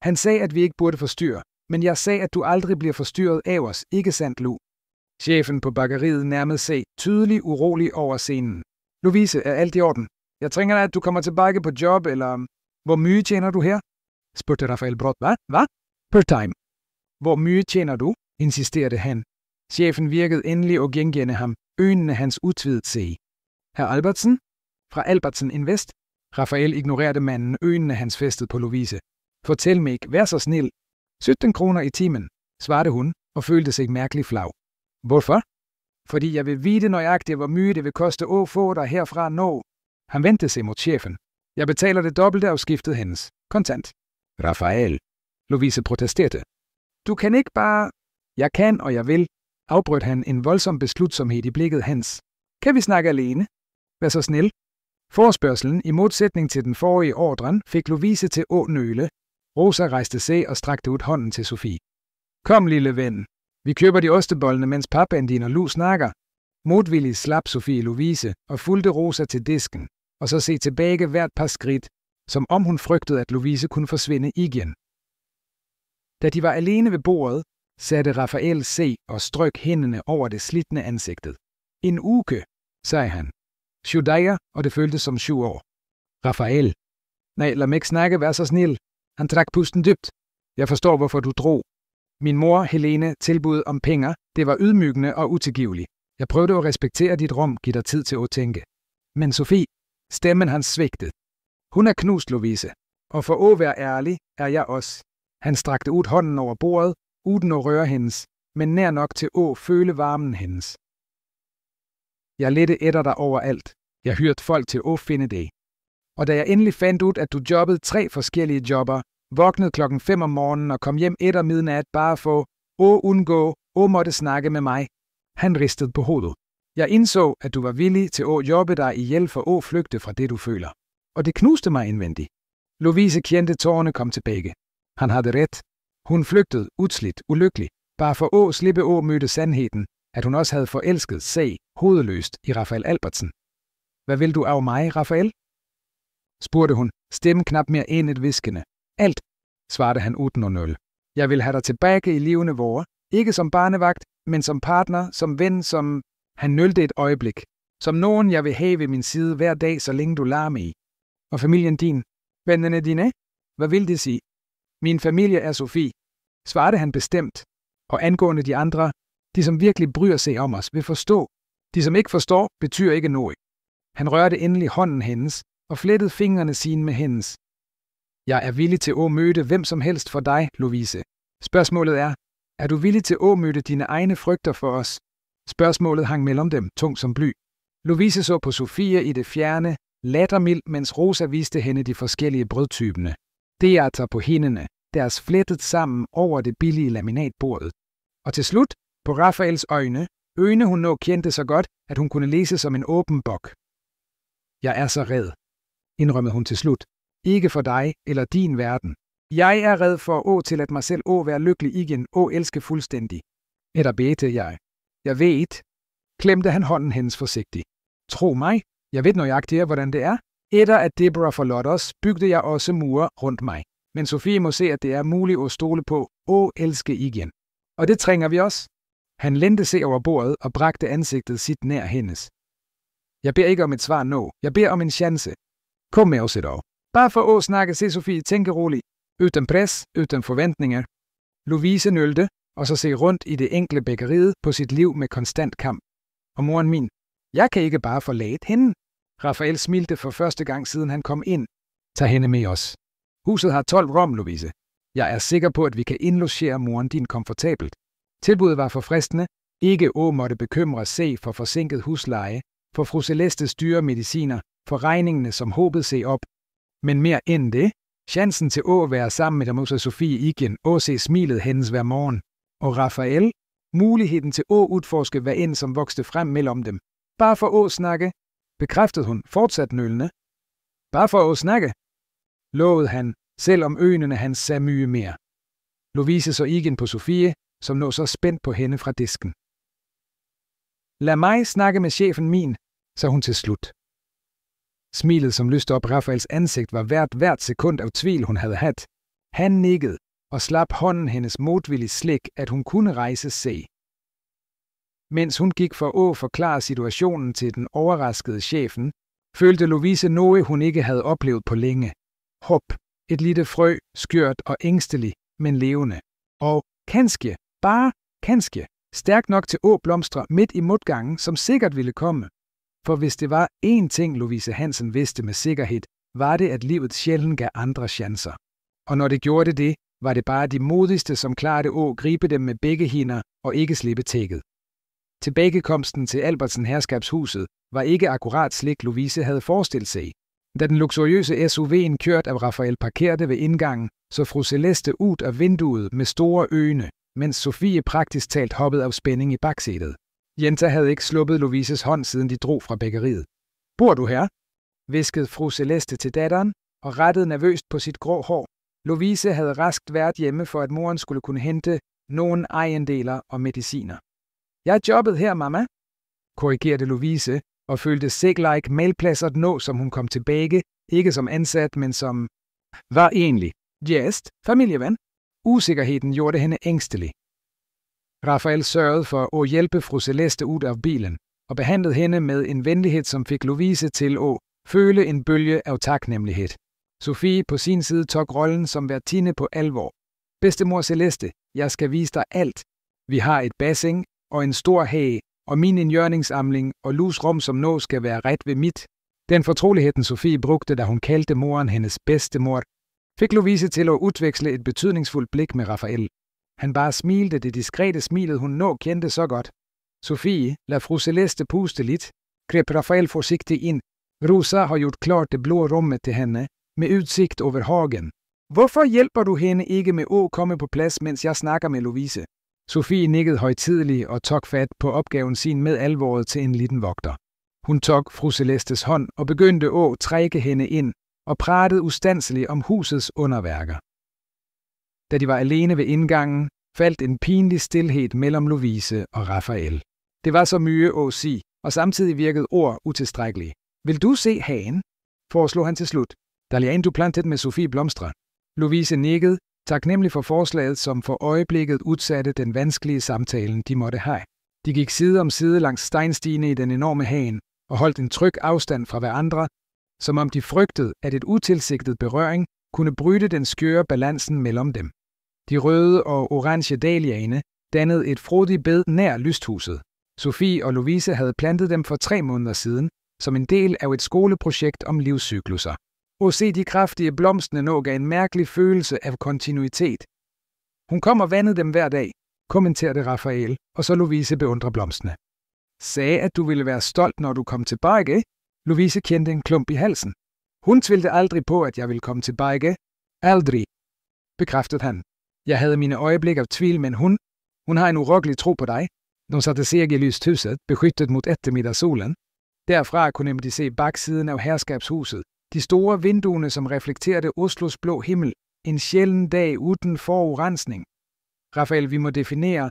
Han sagde, at vi ikke burde forstyrre, men jeg sagde, at du aldrig bliver forstyrret af os, ikke sandt, Lu? Chefen på bageriet nærmede sig, tydelig urolig over scenen. Lovise, er alt i orden? Jeg trænger dig, at du kommer tilbage på job, eller hvor mye tjener du her? Spurgte Rafael bråt. Hvad? Per time. Hvor mye tjener du? Insisterede han. Chefen virkede endelig og gengældende ham, øjnene hans utvidet se. Herr Albertsen? Fra Albertsen Invest? Rafael ignorerede manden, øjnene hans festet på Lovise. Fortæl mig, vær så snil. 17 kroner i timen, svarede hun, og følte sig mærkelig flau. Hvorfor? Fordi jeg vil vide nøjagtigt, hvor mye det vil koste at få dig herfra nå. Han vendte sig mod chefen. Jeg betaler det dobbelte af skiftet hendes. Kontant. Rafael. Lovise protesterede. Du kan ikke bare... Jeg kan, og jeg vil, afbrød han en voldsom beslutsomhed i blikket hans. Kan vi snakke alene? Vær så snil. Forespørgselen, i modsætning til den forrige ordren, fik Lovise til at nøle. Rosa rejste sig og strakte ud hånden til Sofie. Kom, lille ven. Vi køber de ostebollene, mens pappaen din og Lu snakker. Modvilligt slap Sofie Lovise og fulgte Rosa til disken, og så se tilbage hvert par skridt, som om hun frygtede, at Lovise kunne forsvinde igen. Da de var alene ved bordet, satte Rafael sig og strøk hænderne over det slitne ansigtet. En uke, sagde han. 7 dage, og det føltes som 7 år. Rafael. Nej, lad mig ikke snakke, vær så snil. Han trak pusten dybt. Jeg forstår, hvorfor du drog. Min mor, Helene, tilbud om penge. Det var ydmygende og utilgiveligt. Jeg prøvede at respektere dit rum, give dig tid til at tænke. Men Sofie, stemmen hans svigtede. Hun er knust, Lovise. Og for at være ærlig, er jeg også. Han strakte ud hånden over bordet, uden at røre hendes, men nær nok til at føle varmen hendes. Jeg ledte efter dig overalt. Jeg hyrede folk til at finde dig. Og da jeg endelig fandt ud, at du jobbede 3 forskellige jobber, vågnede 5:00 om morgenen og kom hjem efter midnat bare for at undgå at måtte snakke med mig. Han ristede på hovedet. Jeg indså, at du var villig til at jobbe dig ihjel for at flygte fra det, du føler. Og det knuste mig indvendigt. Lovise kendte tårerne kom tilbage. Han havde ret. Hun flygtede, udslidt, ulykkelig, bare for at slippe at møde sandheden, at hun også havde forelsket sig hovedløst i Rafael Albertsen. Hvad vil du af mig, Rafael? Spurgte hun, stemmen knap mere endet viskende. Alt, svarede han uden at nøle. Jeg vil have dig tilbage i livene vore, ikke som barnevagt, men som partner, som ven, som... Han nølte et øjeblik. Som nogen, jeg vil have ved min side hver dag, så længe du lader mig i. Og familien din? Vennerne dine? Hvad vil det sige? Min familie er Sofie, svarede han bestemt. Og angående de andre, de som virkelig bryr sig om os, vil forstå. De som ikke forstår, betyder ikke noget. Han rørte endelig hånden hendes, og flettede fingrene sine med hendes. Jeg er villig til at møde hvem som helst for dig, Lovise. Spørgsmålet er du villig til at møde dine egne frygter for os? Spørgsmålet hang mellem dem, tung som bly. Lovise så på Sofie i det fjerne, lattermildt, mens Rosa viste hende de forskellige brødtypene. Deater på hænderne, deres flettet sammen over det billige laminatbordet. Og til slut, på Rafaels øjne hun nå kendte så godt, at hun kunne læse som en åben bog. Jeg er så red, indrømmede hun til slut. Ikke for dig eller din verden. Jeg er red for at tillade mig selv at være lykkelig igen og elske fuldstændig. Eller bete jeg. Jeg ved, klemte han hånden hendes forsigtigt. Tro mig, jeg ved nøjagtigt, hvordan det er. Efter at Deborah forlod os, bygde jeg også mure rundt mig. Men Sofie må se, at det er muligt at stole på og elske igen. Og det trænger vi også. Han lænte sig over bordet og bragte ansigtet sit nær hendes. Jeg beder ikke om et svar nå. Jeg beder om en chance. Kom med os et år. Bare for at snakke, se Sofie tænke roligt. Uden pres, uden forventninger. Lovise nølte, og så se rundt i det enkle bækkeriet på sit liv med konstant kamp. Og moren min, jeg kan ikke bare forlade hende. Rafael smilte for første gang siden han kom ind. Tag hende med os. Huset har 12 rum, Lovise. Jeg er sikker på, at vi kan indlogere moren din komfortabelt. Tilbuddet var forfriskende. Ikke måtte bekymre sig for forsinket husleje, for fru Celestes dyre mediciner, for regningene, som håbede sig op. Men mere end det, chancen til at være sammen med Damosa Sofie igen og se smilet hendes hver morgen. Og Rafael, muligheden til at udforske hvad end som vokste frem mellem dem. Bare for at snakke, bekræftede hun fortsat nølende. Bare for at snakke, lovede han, selvom øjnene hans sagde mye mere. Lovise så igen på Sofie, som lå så spændt på hende fra disken. Lad mig snakke med chefen min, sagde hun til slut. Smilet, som lyste op Rafaels ansigt, var hvert sekund af tvivl, hun havde haft. Han nikkede og slap hånden hendes modvillige slik, at hun kunne rejse sig. Mens hun gik for at forklare situationen til den overraskede chefen, følte Lovise noget, hun ikke havde oplevet på længe. Håb, et lille frø, skørt og ængstelig, men levende. Og kanskje, bare kanskje, stærk nok til at blomstre midt i modgangen, som sikkert ville komme. For hvis det var én ting, Lovise Hansen vidste med sikkerhed, var det, at livet sjældent gav andre chancer. Og når det gjorde det, var det bare de modigste, som klarede at gribe dem med begge hænder og ikke slippe tækket. Tilbagekomsten til Albertsen herskabshuset var ikke akkurat slik, Lovise havde forestillet sig. Da den luksuriøse SUV'en kørt af Rafael parkerede ved indgangen, så fru Celeste ud af vinduet med store øjne, mens Sofie praktisk talt hoppede af spænding i baksædet. Jenta havde ikke sluppet Lovises hånd, siden de drog fra bækkeriet. Bor du her? Hviskede fru Celeste til datteren og rettede nervøst på sit grå hår. Lovise havde raskt været hjemme for, at moren skulle kunne hente nogle ejendeler og mediciner. Jeg jobbede her, mamma, korrigerede Lovise og følte sig like mailpladset nå, som hun kom tilbage, ikke som ansat, men som var egentlig gæst, familieven. Usikkerheden gjorde hende ængstelig. Rafael sørgede for at hjælpe fru Celeste ud af bilen og behandlede hende med en venlighed, som fik Lovise til at føle en bølge af taknemmelighed. Sofie på sin side tog rollen som værtinde på alvor. Bedstemor Celeste, jeg skal vise dig alt. Vi har et bassin og en stor hage, og min indjørningssamling og lusrum, som nå skal være ret ved mit. Den fortroligheden Sofie brugte, da hun kaldte moren hendes bedstemor, fik Lovise til at udveksle et betydningsfuldt blik med Rafael. Han bare smilte det diskrete smilet, hun nå kendte så godt. Sofie, lad fru Celeste puste lidt, greb Rafael forsigtigt ind. Rosa har gjort klart det blå rummet til hende, med udsigt over hagen. Hvorfor hjælper du hende ikke med at komme på plads, mens jeg snakker med Lovise? Sofie nikkede højtideligt og tog fat på opgaven sin med alvoret til en liten vogter. Hun tog fru Celestes hånd og begyndte at trække hende ind og pratede ustandselig om husets underværker. Da de var alene ved indgangen, faldt en pinlig stilhed mellem Lovise og Rafael. Det var så mye at sige, og samtidig virkede ord utilstrækkelige. Vil du se hagen? Foreslog han til slut. Der lige en du plantet med Sofie blomstre. Lovise nikkede, taknemmelig for forslaget, som for øjeblikket udsatte den vanskelige samtalen, de måtte have. De gik side om side langs steinstiene i den enorme hagen og holdt en tryg afstand fra hverandre, som om de frygtede, at et utilsigtet berøring kunne bryde den skøre balancen mellem dem. De røde og orange dahliaene dannede et frodigt bed nær lysthuset. Sofie og Lovise havde plantet dem for 3 måneder siden, som en del af et skoleprojekt om livscykluser. Og se de kraftige blomsterne nå gav en mærkelig følelse af kontinuitet. Hun kom og vandede dem hver dag, kommenterede Rafael, og så Lovise beundrer blomsterne. Sagde, at du ville være stolt, når du kom tilbage. Lovise kendte en klump i halsen. Hun tvivlte aldrig på, at jeg ville komme tilbage. Aldrig, bekræftede han. Jeg havde mine øjeblik af tvivl, men hun har en urokkelig tro på dig. De satte sig i lysthuset, beskyttet mod eftermiddagssolen. Derfra kunne de se baksiden af herskabshuset. De store vinduerne, som reflekterede Oslos blå himmel, en sjælden dag uden forurensning. Rafael, vi må definere,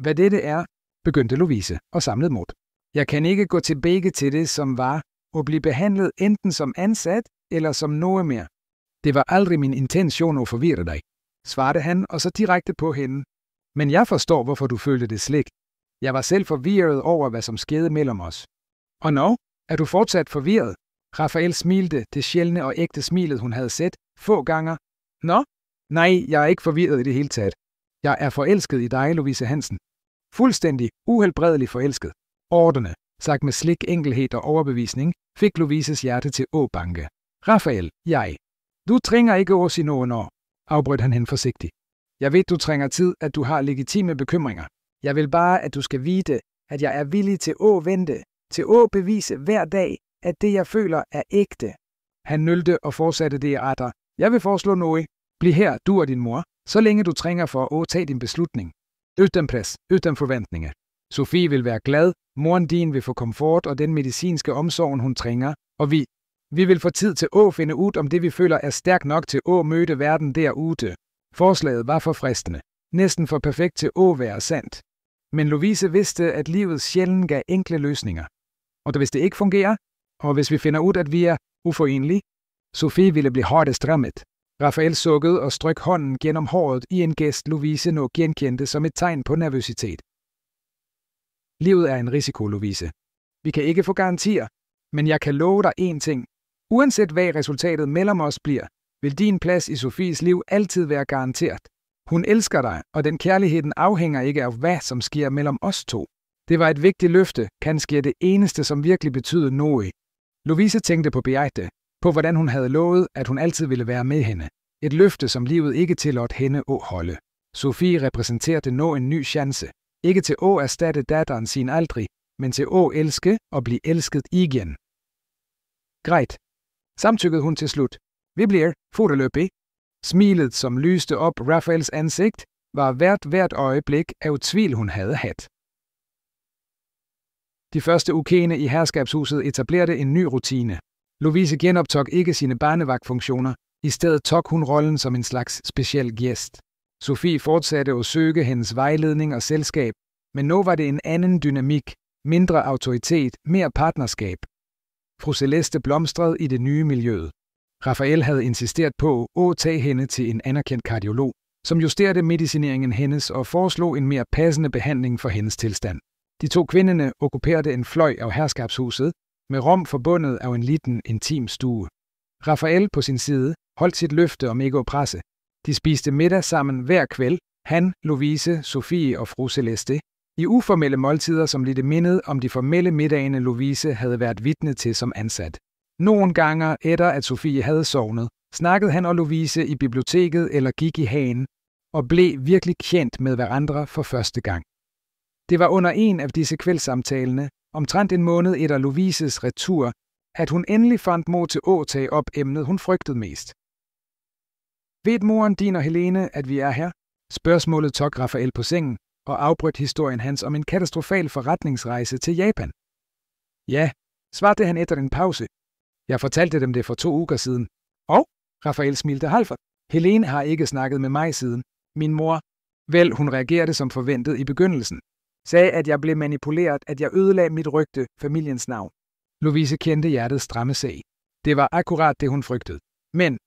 hvad dette er, begyndte Lovise og samlede mod. Jeg kan ikke gå tilbage til det, som var, og blive behandlet enten som ansat eller som noget mere. Det var aldrig min intention at forvirre dig, svarede han og så direkte på hende. Men jeg forstår, hvorfor du følte det slik. Jeg var selv forvirret over, hvad som skete mellem os. Og nå, er du fortsat forvirret? Rafael smilte det sjældne og ægte smilet, hun havde set få gange. Nå? Nej, jeg er ikke forvirret i det hele taget. Jeg er forelsket i dig, Lovise Hansen. Fuldstændig uhelbredelig forelsket. Ordene, sagt med slik enkelhed og overbevisning, fik Lovises hjerte til at banke. Rafael, du trænger ikke at sige noget år, afbrød han hende forsigtigt. Jeg ved, du trænger tid, at du har legitime bekymringer. Jeg vil bare, at du skal vide, at jeg er villig til at vente, til at bevise hver dag, at det, jeg føler, er ægte. Han nølte og fortsatte det i retter. Jeg vil foreslå noget. Bliv her, du og din mor, så længe du trænger for at tage din beslutning. Uden pres, uden forventninger. Sofie vil være glad, moren din vil få komfort og den medicinske omsorg, hun trænger, og vi vil få tid til at finde ud, om det vi føler er stærkt nok til at møde verden derude. Forslaget var for fristende. Næsten for perfekt til at være sandt. Men Lovise vidste, at livet sjældent gav enkle løsninger. Og hvis det ikke fungerer, og hvis vi finder ud, at vi er uforenlige, Sofie ville blive hårdest rammet. Rafael sukkede og strøk hånden gennem håret i en gest, Lovise nu genkendte som et tegn på nervøsitet. Livet er en risiko, Lovise. Vi kan ikke få garantier, men jeg kan love dig én ting. Uanset hvad resultatet mellem os bliver, vil din plads i Sofies liv altid være garanteret. Hun elsker dig, og den kærligheden afhænger ikke af hvad som sker mellem os to. Det var et vigtigt løfte, kanskje det eneste, som virkelig betød noget. Lovise tænkte på Beate, på hvordan hun havde lovet, at hun altid ville være med hende. Et løfte, som livet ikke tillod hende at holde. Sofie repræsenterede nu en ny chance. Ikke til at erstatte datteren sin aldrig, men til at elske og blive elsket igen. Greit. Samtykkede hun til slut. Vi bliver foreløbig. Smilet, som lyste op Rafaels ansigt, var hvert øjeblik af tvivl, hun havde haft. De første ukene i herskabshuset etablerede en ny rutine. Lovise genoptog ikke sine barnevagtfunktioner, i stedet tog hun rollen som en slags speciel gæst. Sofie fortsatte at søge hendes vejledning og selskab, men nu var det en anden dynamik, mindre autoritet, mere partnerskab. Fru Celeste blomstrede i det nye miljø. Rafael havde insisteret på at tage hende til en anerkendt kardiolog, som justerede medicineringen hendes og foreslog en mere passende behandling for hendes tilstand. De to kvinderne okkuperede en fløj af herskabshuset, med rum forbundet af en liten, intim stue. Rafael på sin side holdt sit løfte om ikke at presse. De spiste middag sammen hver kveld, han, Lovise, Sofie og fru Celeste, i uformelle måltider, som lidt mindede om de formelle middagene Lovise havde været vidne til som ansat. Nogle gange efter at Sofie havde sovnet, snakkede han og Lovise i biblioteket eller gik i hagen, og blev virkelig kendt med hverandre for første gang. Det var under en af disse kveldssamtalene, omtrent en måned efter Lovises retur, at hun endelig fandt mod til at tage op emnet, hun frygtede mest. Ved moren din og Helene, at vi er her? Spørgsmålet tog Rafael på sengen og afbrød historien hans om en katastrofal forretningsrejse til Japan. Ja, svarede han efter en pause. Jeg fortalte dem det for 2 uger siden. Og? Rafael smilte halvt. Helene har ikke snakket med mig siden. Min mor, vel, hun reagerede som forventet i begyndelsen. Sagde, at jeg blev manipuleret, at jeg ødelagde mit rygte, familiens navn. Lovise kendte hjertet stramme sag. Det var akkurat det, hun frygtede. Men,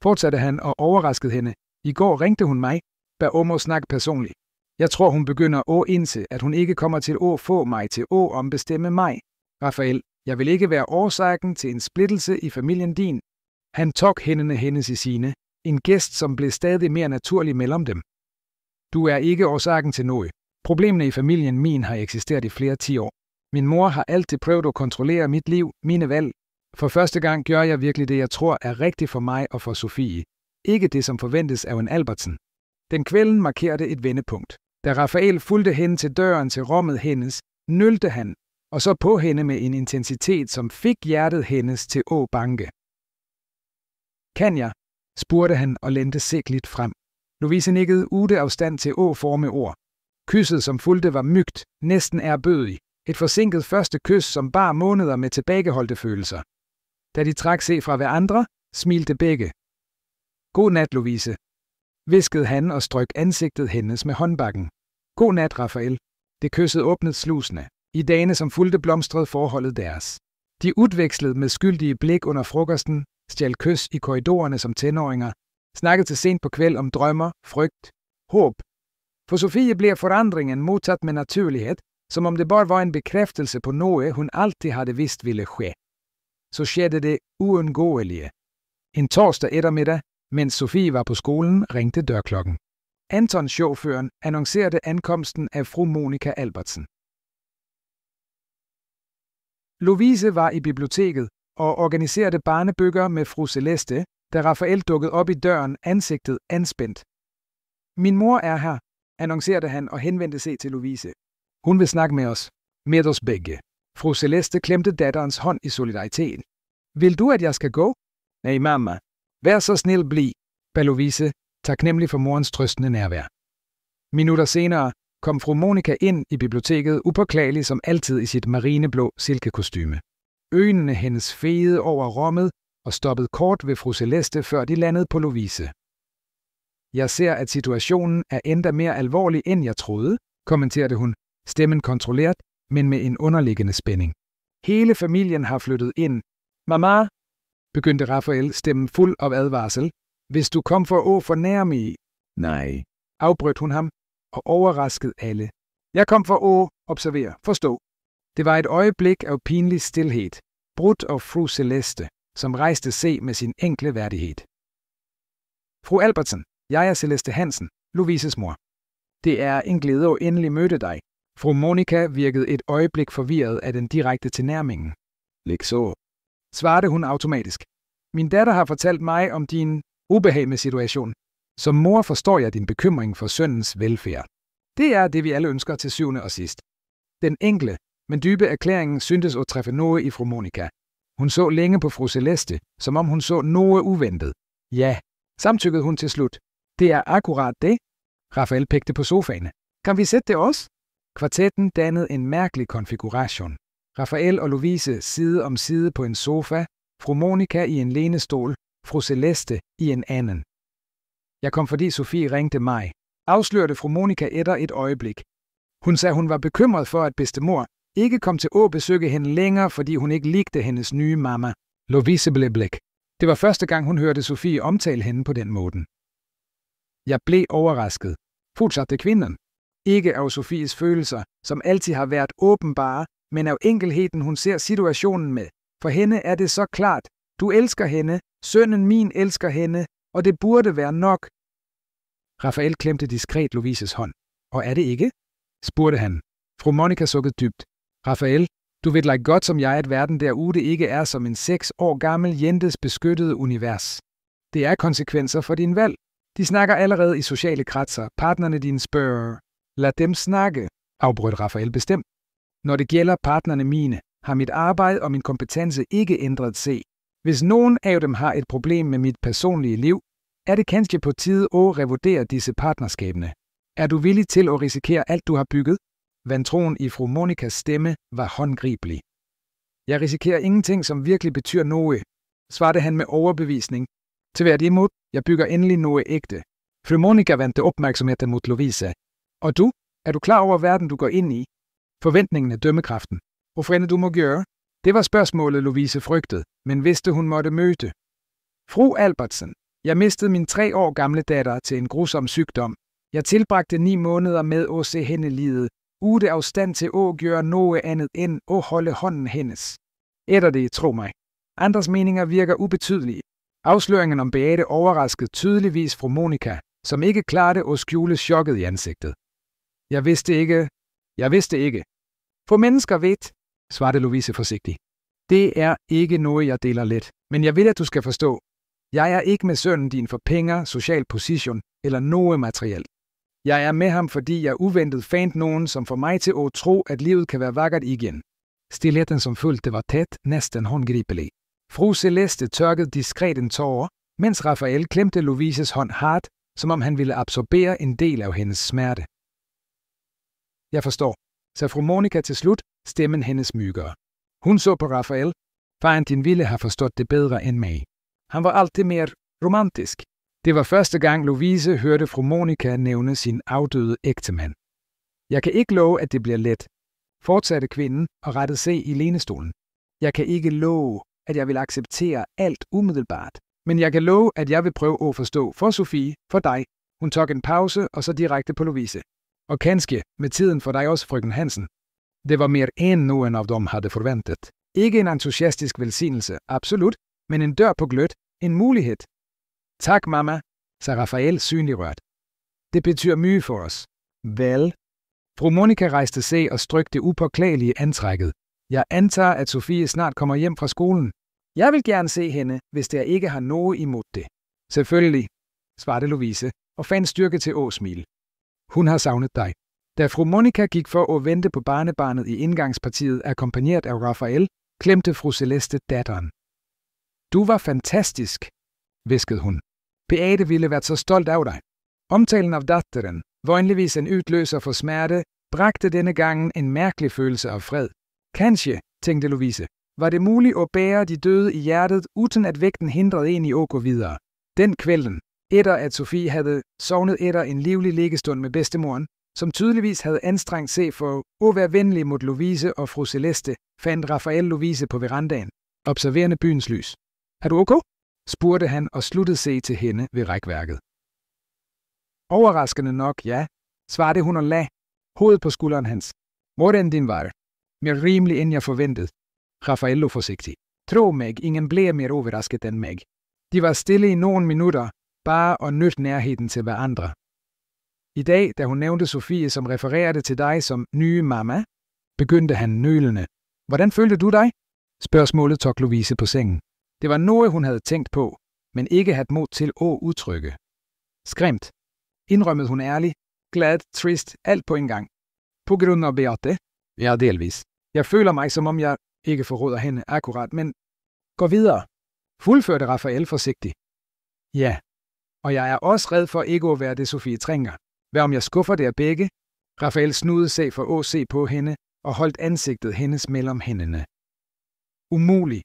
fortsatte han og overraskede hende, i går ringte hun mig, bad om at snakke personligt. Jeg tror, hun begynder at indse, at hun ikke kommer til at få mig til at ombestemme mig. Rafael, jeg vil ikke være årsagen til en splittelse i familien din. Han tog hænderne hendes i sine, en gæst, som blev stadig mere naturlig mellem dem. Du er ikke årsagen til noget. Problemerne i familien min har eksisteret i flere 10 år. Min mor har altid prøvet at kontrollere mit liv, mine valg. For første gang gør jeg virkelig det, jeg tror er rigtigt for mig og for Sofie. Ikke det, som forventes af en Albertsen. Den kvelden markerede et vendepunkt. Da Rafael fulgte hende til døren til rummet hendes, nølte han, og så på hende med en intensitet, som fik hjertet hendes til at banke. Kan jeg? Spurgte han og lendte sikligt frem. Lovise nikkede ude af stand til at forme ord. Kysset, som fulgte, var mygt, næsten ærbødig. Et forsinket første kys, som bar måneder med tilbageholdte følelser. Da de trak sig fra hverandre, smilte begge. God nat, Lovise, hviskede han og strøk ansigtet hendes med håndbakken. God nat, Rafael. Det kysset åbnede slusene. I dagene, som fulgte, blomstrede forholdet deres. De udvekslede med skyldige blik under frokosten, stjal kys i korridorerne som tenåringer, snakkede til sent på kvæld om drømmer, frygt, håb. For Sofie blev forandringen modtaget med naturlighed, som om det bare var en bekræftelse på noget, hun altid havde vidst ville ske. Så skete det uundgåelige. En torsdag eftermiddag, mens Sofie var på skolen, ringte dørklokken. Anton, chaufføren, annoncerede ankomsten af fru Monika Albertsen. Lovise var i biblioteket og organiserede barnebøger med fru Celeste, da Rafael dukkede op i døren, ansigtet anspændt. Min mor er her, annoncerede han og henvendte sig til Lovise. Hun vil snakke med os. Med os begge. Fru Celeste klemte datterens hånd i solidaritet. Vil du, at jeg skal gå? Nej, mamma. Vær så snil bliv, bad Lovise, taknemmelig for morens trøstende nærvær. Minutter senere kom fru Monika ind i biblioteket upåklagelig som altid i sit marineblå silkekostyme. Øjnene hendes fede over rummet og stoppede kort ved fru Celeste, før de landede på Lovise. Jeg ser, at situationen er endda mere alvorlig, end jeg troede, kommenterede hun, stemmen kontrolleret, men med en underliggende spænding. Hele familien har flyttet ind. Mamma, begyndte Rafael, stemmen fuld af advarsel. Hvis du kom for at fornærme mig. Nej, afbrød hun ham og overraskede alle. Jeg kom for at observere, forstå. Det var et øjeblik af pinlig stilhed, brudt af fru Celeste, som rejste sig med sin enkle værdighed. Fru Albertsen, jeg er Celeste Hansen, Louises mor. Det er en glæde at endelig møde dig. Fru Monica virkede et øjeblik forvirret af den direkte tilnærmingen. Ligeså, svarede hun automatisk. Min datter har fortalt mig om din ubehag med situation. Som mor forstår jeg din bekymring for sønnens velfærd. Det er det, vi alle ønsker til syvende og sidst. Den enkle, men dybe erklæring syntes at træffe noget i fru Monica. Hun så længe på fru Celeste, som om hun så noget uventet. Ja, samtykkede hun til slut. Det er akkurat det. Rafael pegte på sofaen. Kan vi sætte det også? Kvartetten dannede en mærkelig konfiguration. Rafael og Louise side om side på en sofa, fru Monica i en lænestol, fru Celeste i en anden. Jeg kom fordi Sofie ringte mig, afslørte fru Monica efter et øjeblik. Hun sagde, hun var bekymret for, at bedstemor ikke kom til at besøge hende længere, fordi hun ikke likte hendes nye mamma. Louise blev blik. Det var første gang, hun hørte Sofie omtale hende på den måde. Jeg blev overrasket, fortsatte kvinden. Ikke af Sofies følelser, som altid har været åbenbare, men af enkelheden, hun ser situationen med. For hende er det så klart. Du elsker hende, sønnen min elsker hende, og det burde være nok. Rafael klemte diskret Louises hånd. Og er det ikke? Spurgte han. Fru Monica sukkede dybt. Rafael, du ved like godt som jeg, at verden derude ikke er som en 6 år gammel jentes beskyttede univers. Det er konsekvenser for din valg. De snakker allerede i sociale kretser. Partnerne dine spørger. Lad dem snakke, afbrød Rafael bestemt. Når det gælder partnerne mine, har mit arbejde og min kompetence ikke ændret sig. Hvis nogen af dem har et problem med mit personlige liv, er det kanskje på tide at revurdere disse partnerskabene. Er du villig til at risikere alt, du har bygget? Vantroen i fru Monicas stemme var håndgribelig. Jeg risikerer ingenting, som virkelig betyder noget, svarede han med overbevisning. Tværtimod, jeg bygger endelig noget ægte. Fru Monica vendte opmærksomheden mod Louise. Og du? Er du klar over verden, du går ind i? Forventningen er dømmekraften. Hvor frænde du må gøre? Det var spørgsmålet, Louise frygtede, men vidste hun måtte møde. Fru Albertsen, jeg mistede min 3 år gamle datter til en grusom sygdom. Jeg tilbragte 9 måneder med at se hende lide, ude af stand til at gøre noget andet end at holde hånden hendes. Efter det, tro mig. Andres meninger virker ubetydelige. Afsløringen om Beate overraskede tydeligvis fru Monica, som ikke klarede at skjule chokket i ansigtet. Jeg vidste ikke. For mennesker ved, svarede Louise forsigtigt. Det er ikke noget, jeg deler let, men jeg vil, at du skal forstå. Jeg er ikke med sønnen din for penge, social position eller noget materielt. Jeg er med ham, fordi jeg uventet fandt nogen, som får mig til at tro, at livet kan være vakkert igen. Stilheden, som fulgte, var tæt, næsten håndgribelig. Fru Celeste tørkede diskret en tårer, mens Rafael klemte Louises hånd hardt, som om han ville absorbere en del af hendes smerte. Jeg forstår, sagde fru Monica til slut, stemmen hendes mygere. Hun så på Rafael. Faren din ville have forstået det bedre end mig. Han var altid mere romantisk. Det var første gang Louise hørte fru Monica nævne sin afdøde ægtemand. Jeg kan ikke love, at det bliver let, fortsatte kvinden og rettede sig i lænestolen. Jeg kan ikke love, at jeg vil acceptere alt umiddelbart, men jeg kan love, at jeg vil prøve at forstå for Sofie, for dig. Hun tog en pause og så direkte på Louise. Og kanskje med tiden for dig også, frøken Hansen. Det var mere end nogen af dem havde forventet. Ikke en entusiastisk velsignelse, absolut, men en dør på glødt, en mulighed. Tak, mamma, sagde Rafael synlig rørt. Det betyder mye for os. Vel? Fru Monica rejste sig og strøk det upåklagelige antrækket. Jeg antager, at Sofie snart kommer hjem fra skolen. Jeg vil gerne se hende, hvis der ikke har noget imod det. Selvfølgelig, svarede Louise og fandt styrke til at smile. Hun har savnet dig. Da fru Monica gik for at vente på barnebarnet i indgangspartiet, akkompagneret af Rafael, klemte fru Celeste datteren. Du var fantastisk, hviskede hun. Beate ville være så stolt af dig. Omtalen af datteren, vognligvis en udløser for smerte, bragte denne gang en mærkelig følelse af fred. Kanskje, tænkte Louise, var det muligt at bære de døde i hjertet, uden at vægten hindrede en i at gå videre. Den kvælden, Etter at Sofie havde sovnet etter en livlig liggestund med bedstemoren, som tydeligvis havde anstrengt sig for at være venlig mod Lovise og fru Celeste, fandt Raphael Lovise på verandaen, observerende byens lys. Er du okay? Spurgte han og sluttede sig til hende ved rækværket. Overraskende nok, ja, svarede hun og lagde hovedet på skulderen hans. Hvordan din var? Mere rimelig end jeg forventede. Raphael lå forsigtig. Tro mig, ingen blev mere overrasket end mig. De var stille i nogle minutter, bare og nødt nærheden til hverandre. I dag, da hun nævnte Sofie, som refererede til dig som nye mamma, begyndte han nølende. Hvordan følte du dig? Spørgsmålet tog Lovise på sengen. Det var noget, hun havde tænkt på, men ikke haft mod til at udtrykke. Skræmt. Indrømmede hun ærligt, glad, trist, alt på en gang. På grund af Beate? Ja, delvis. Jeg føler mig, som om jeg ikke forråder hende akkurat, men gå videre. Fuldførte Raphael forsigtigt. Ja, og jeg er også red for ikke at være det, Sofie trænger. Hvad om jeg skuffer det af begge? Raphael snudede sig for at se på hende og holdt ansigtet hendes mellem hænderne. Umulig,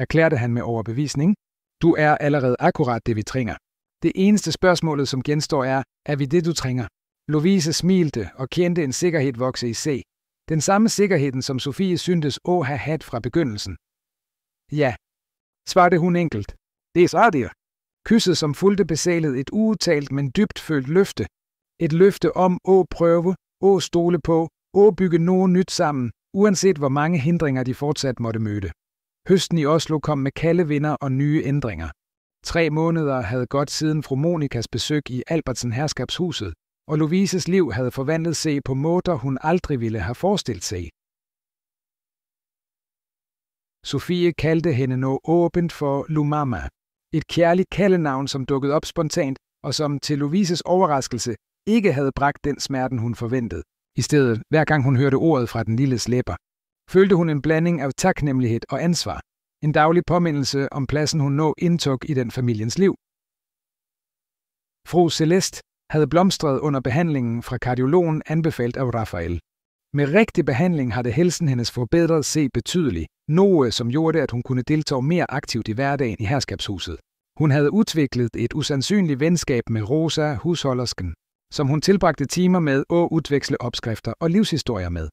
erklærte han med overbevisning. Du er allerede akkurat det, vi trænger. Det eneste spørgsmålet, som genstår, er vi det, du trænger? Lovise smilte og kendte en sikkerhed vokse i sig. Den samme sikkerheden, som Sofie syntes at have haft fra begyndelsen. Ja, svarede hun enkelt. Det er så det. Kysset, som fulgte besælet et uudtalt, men dybt følt løfte. Et løfte om at prøve, at stole på, at bygge noget nyt sammen, uanset hvor mange hindringer de fortsat måtte møde. Høsten i Oslo kom med kalde vinder og nye ændringer. 3 måneder havde gått siden fru Monikas besøg i Albertsen herskabshuset, og Lovises liv havde forvandlet sig på måder, hun aldrig ville have forestillet sig. Sofie kaldte hende noget åbent for Lumama, et kærligt kaldenavn, som dukkede op spontant, og som til Lovises overraskelse ikke havde bragt den smerten, hun forventede. I stedet, hver gang hun hørte ordet fra den lilles læber, følte hun en blanding af taknemmelighed og ansvar, en daglig påmindelse om pladsen, hun nå indtog i den familiens liv. Fru Celeste havde blomstret under behandlingen fra kardiologen anbefalet af Raphael. Med rigtig behandling havde helsen hendes forbedret sig betydeligt, noget som gjorde, at hun kunne deltage mere aktivt i hverdagen i herskabshuset. Hun havde udviklet et usandsynligt venskab med Rosa, husholdersken, som hun tilbragte timer med at udveksle opskrifter og livshistorier med.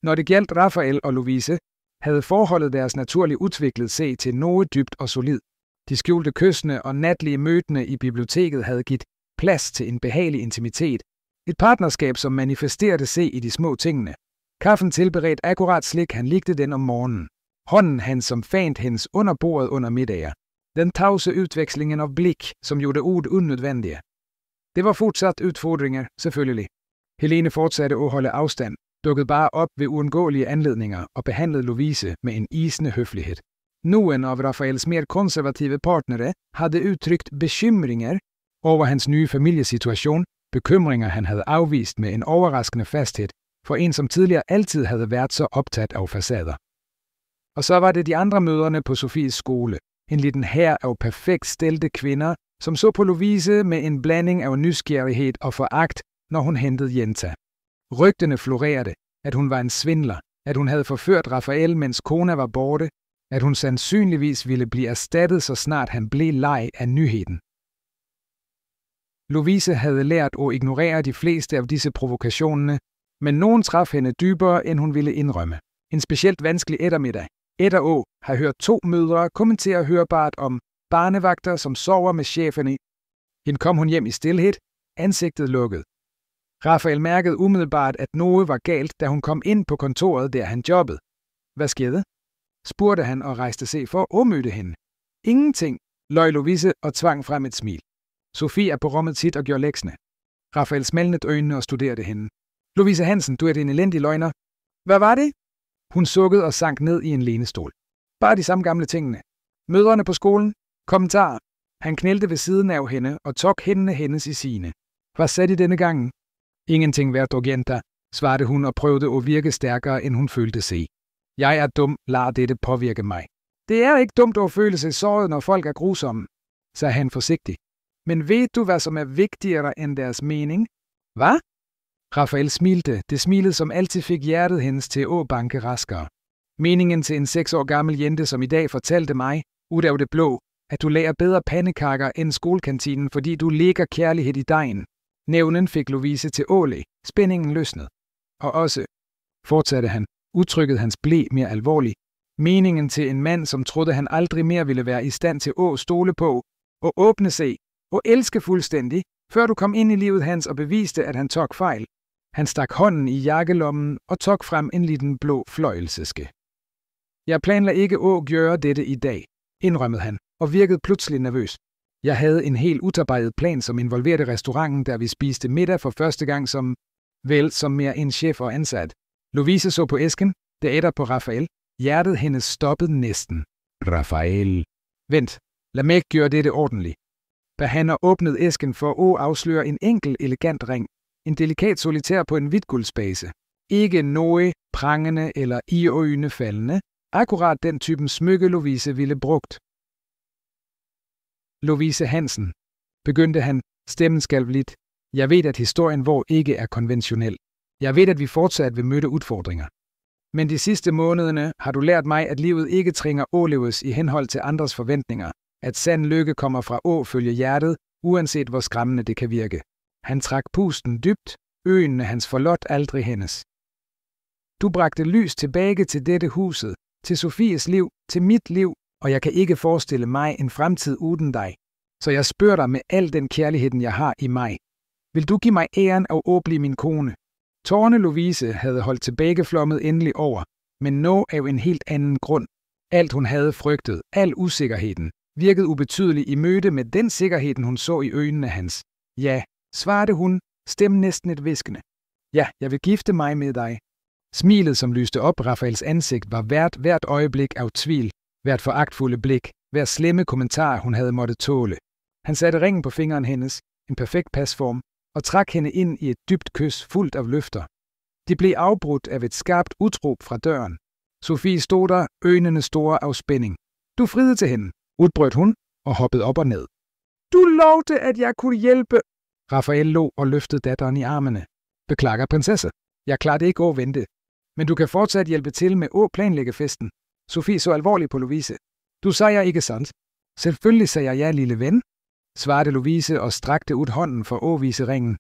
Når det gjaldt Raphael og Lovise, havde forholdet deres naturligt udviklet sig til noget dybt og solid. De skjulte kyssene og natlige mødene i biblioteket havde givet plads til en behagelig intimitet. Et partnerskab, som manifesterede sig i de små tingene. Kaffen tilberedt akkurat slik, han likte den om morgenen. Hånden han som fandt hendes under bordet under middager. Den tavse udvekslingen af blik, som gjorde ord unødvendige. Det var fortsat udfordringer, selvfølgelig. Helene fortsatte at holde afstand, dukkede bare op ved uundgåelige anledninger og behandlede Lovise med en isende høflighed. Nogen af Raphaels mere konservative partnere havde udtrykt bekymringer over hans nye familiesituation, bekymringer han havde afvist med en overraskende fasthed for en, som tidligere altid havde været så optaget af facader. Og så var det de andre møderne på Sofies skole, en liten hær af perfekt stelte kvinder, som så på Lovise med en blanding af nysgerrighed og foragt, når hun hentede Jenta. Rygtene florerede, at hun var en svindler, at hun havde forført Raphael, mens kona var borte, at hun sandsynligvis ville blive erstattet, så snart han blev leg af nyheden. Lovise havde lært at ignorere de fleste af disse provokationerne, men nogen traf hende dybere, end hun ville indrømme. En specielt vanskelig eftermiddag. Etter har hørt 2 mødre kommentere hørbart om barnevagter, som sover med cheferne. Hende kom hun hjem i stilhed, ansigtet lukket. Raphael mærkede umiddelbart, at noget var galt, da hun kom ind på kontoret, der han jobbede. Hvad skete? Spurgte han og rejste sig for at møde hende. Ingenting, løj Lovise og tvang frem et smil. Sofie er på rummet sit og gjorde lektierne. Raphael smalnede øjnene og studerede hende. Lovise Hansen, du er en elendig løgner. Hvad var det? Hun sukkede og sank ned i en lænestol. Bare de samme gamle tingene. Mødrene på skolen. Kommentarer. Han knælte ved siden af hende og tog hændene hendes i sine. Hvad sagde de denne gang? Ingenting værd, Jenta, svarede hun og prøvede at virke stærkere, end hun følte sig. Jeg er dum, lad dette påvirke mig. Det er ikke dumt at føle sig såret, når folk er grusomme, sagde han forsigtigt. Men ved du, hvad som er vigtigere end deres mening? Hvad? Raphael smilte, det smilet, som altid fik hjertet hendes til at banke raskere. Meningen til en 6 år gammel jente, som i dag fortalte mig, ud af det blå, at du lager bedre pandekakker end skolekantinen, fordi du lægger kærlighed i dejen. Nævnen fik Lovise til åle. Spændingen løsnede. Og også, fortsatte han, udtrykket hans blev mere alvorlig, meningen til en mand, som troede, han aldrig mere ville være i stand til at stole på, og åbne sig, og elske fuldstændig, før du kom ind i livet hans og beviste, at han tog fejl. Han stak hånden i jakkelommen og tog frem en liten blå fløjelsæske. Jeg planlagde ikke at gøre dette i dag, indrømmede han, og virkede pludselig nervøs. Jeg havde en helt udarbejdet plan, som involverede restauranten, der vi spiste middag for første gang som mere en chef og ansat. Lovise så på æsken, derefter på Rafael. Hjertet hendes stoppede næsten. Rafael. Vent, lad mig gøre dette ordentligt. Behandler åbnede æsken for at afsløre en enkel, elegant ring. En delikat solitær på en hvidguldsbase. Ikke noget prangende eller iøjnefaldende. Akkurat den typen smykke Lovise ville brugt. Lovise Hansen, begyndte han, stemmen skalvligt. Jeg ved, at historien vor ikke er konventionel. Jeg ved, at vi fortsat vil møde udfordringer. Men de sidste månederne har du lært mig, at livet ikke trænger overleves i henhold til andres forventninger. At sand lykke kommer fra å følge hjertet, uanset hvor skræmmende det kan virke. Han trak pusten dybt, øjnene hans forlot aldrig hendes. Du bragte lys tilbage til dette huset, til Sofies liv, til mit liv, og jeg kan ikke forestille mig en fremtid uden dig. Så jeg spørger dig med al den kærligheden, jeg har i mig. Vil du give mig æren af at blive min kone? Tårne Lovise havde holdt tilbage flommet endelig over, men nå af en helt anden grund. Alt hun havde frygtet, al usikkerheden, virkede ubetydelig i møde med den sikkerheden, hun så i øjnene hans. Ja, svarede hun, stemmen næsten et hviskende. Ja, jeg vil gifte mig med dig. Smilet, som lyste op Rafaels ansigt, var hvert øjeblik af tvivl, hvert foragtfulde blik, hver slemme kommentar, hun havde måttet tåle. Han satte ringen på fingeren hendes, en perfekt pasform, og trak hende ind i et dybt kys fuldt af løfter. De blev afbrudt af et skarpt udråb fra døren. Sofie stod der, øjnene store af spænding. Du friede til hende, udbrød hun og hoppede op og ned. Du lovede, at jeg kunne hjælpe. Rafael lå og løftede datteren i armene. Beklager, prinsesse. Jeg klarede ikke at vente. Men du kan fortsat hjælpe til med at planlægge festen. Sofie så alvorligt på Lovise. Du sagde ikke sandt. Selvfølgelig sagde jeg, lille ven, svarede Lovise og strakte ud hånden for at vise ringen.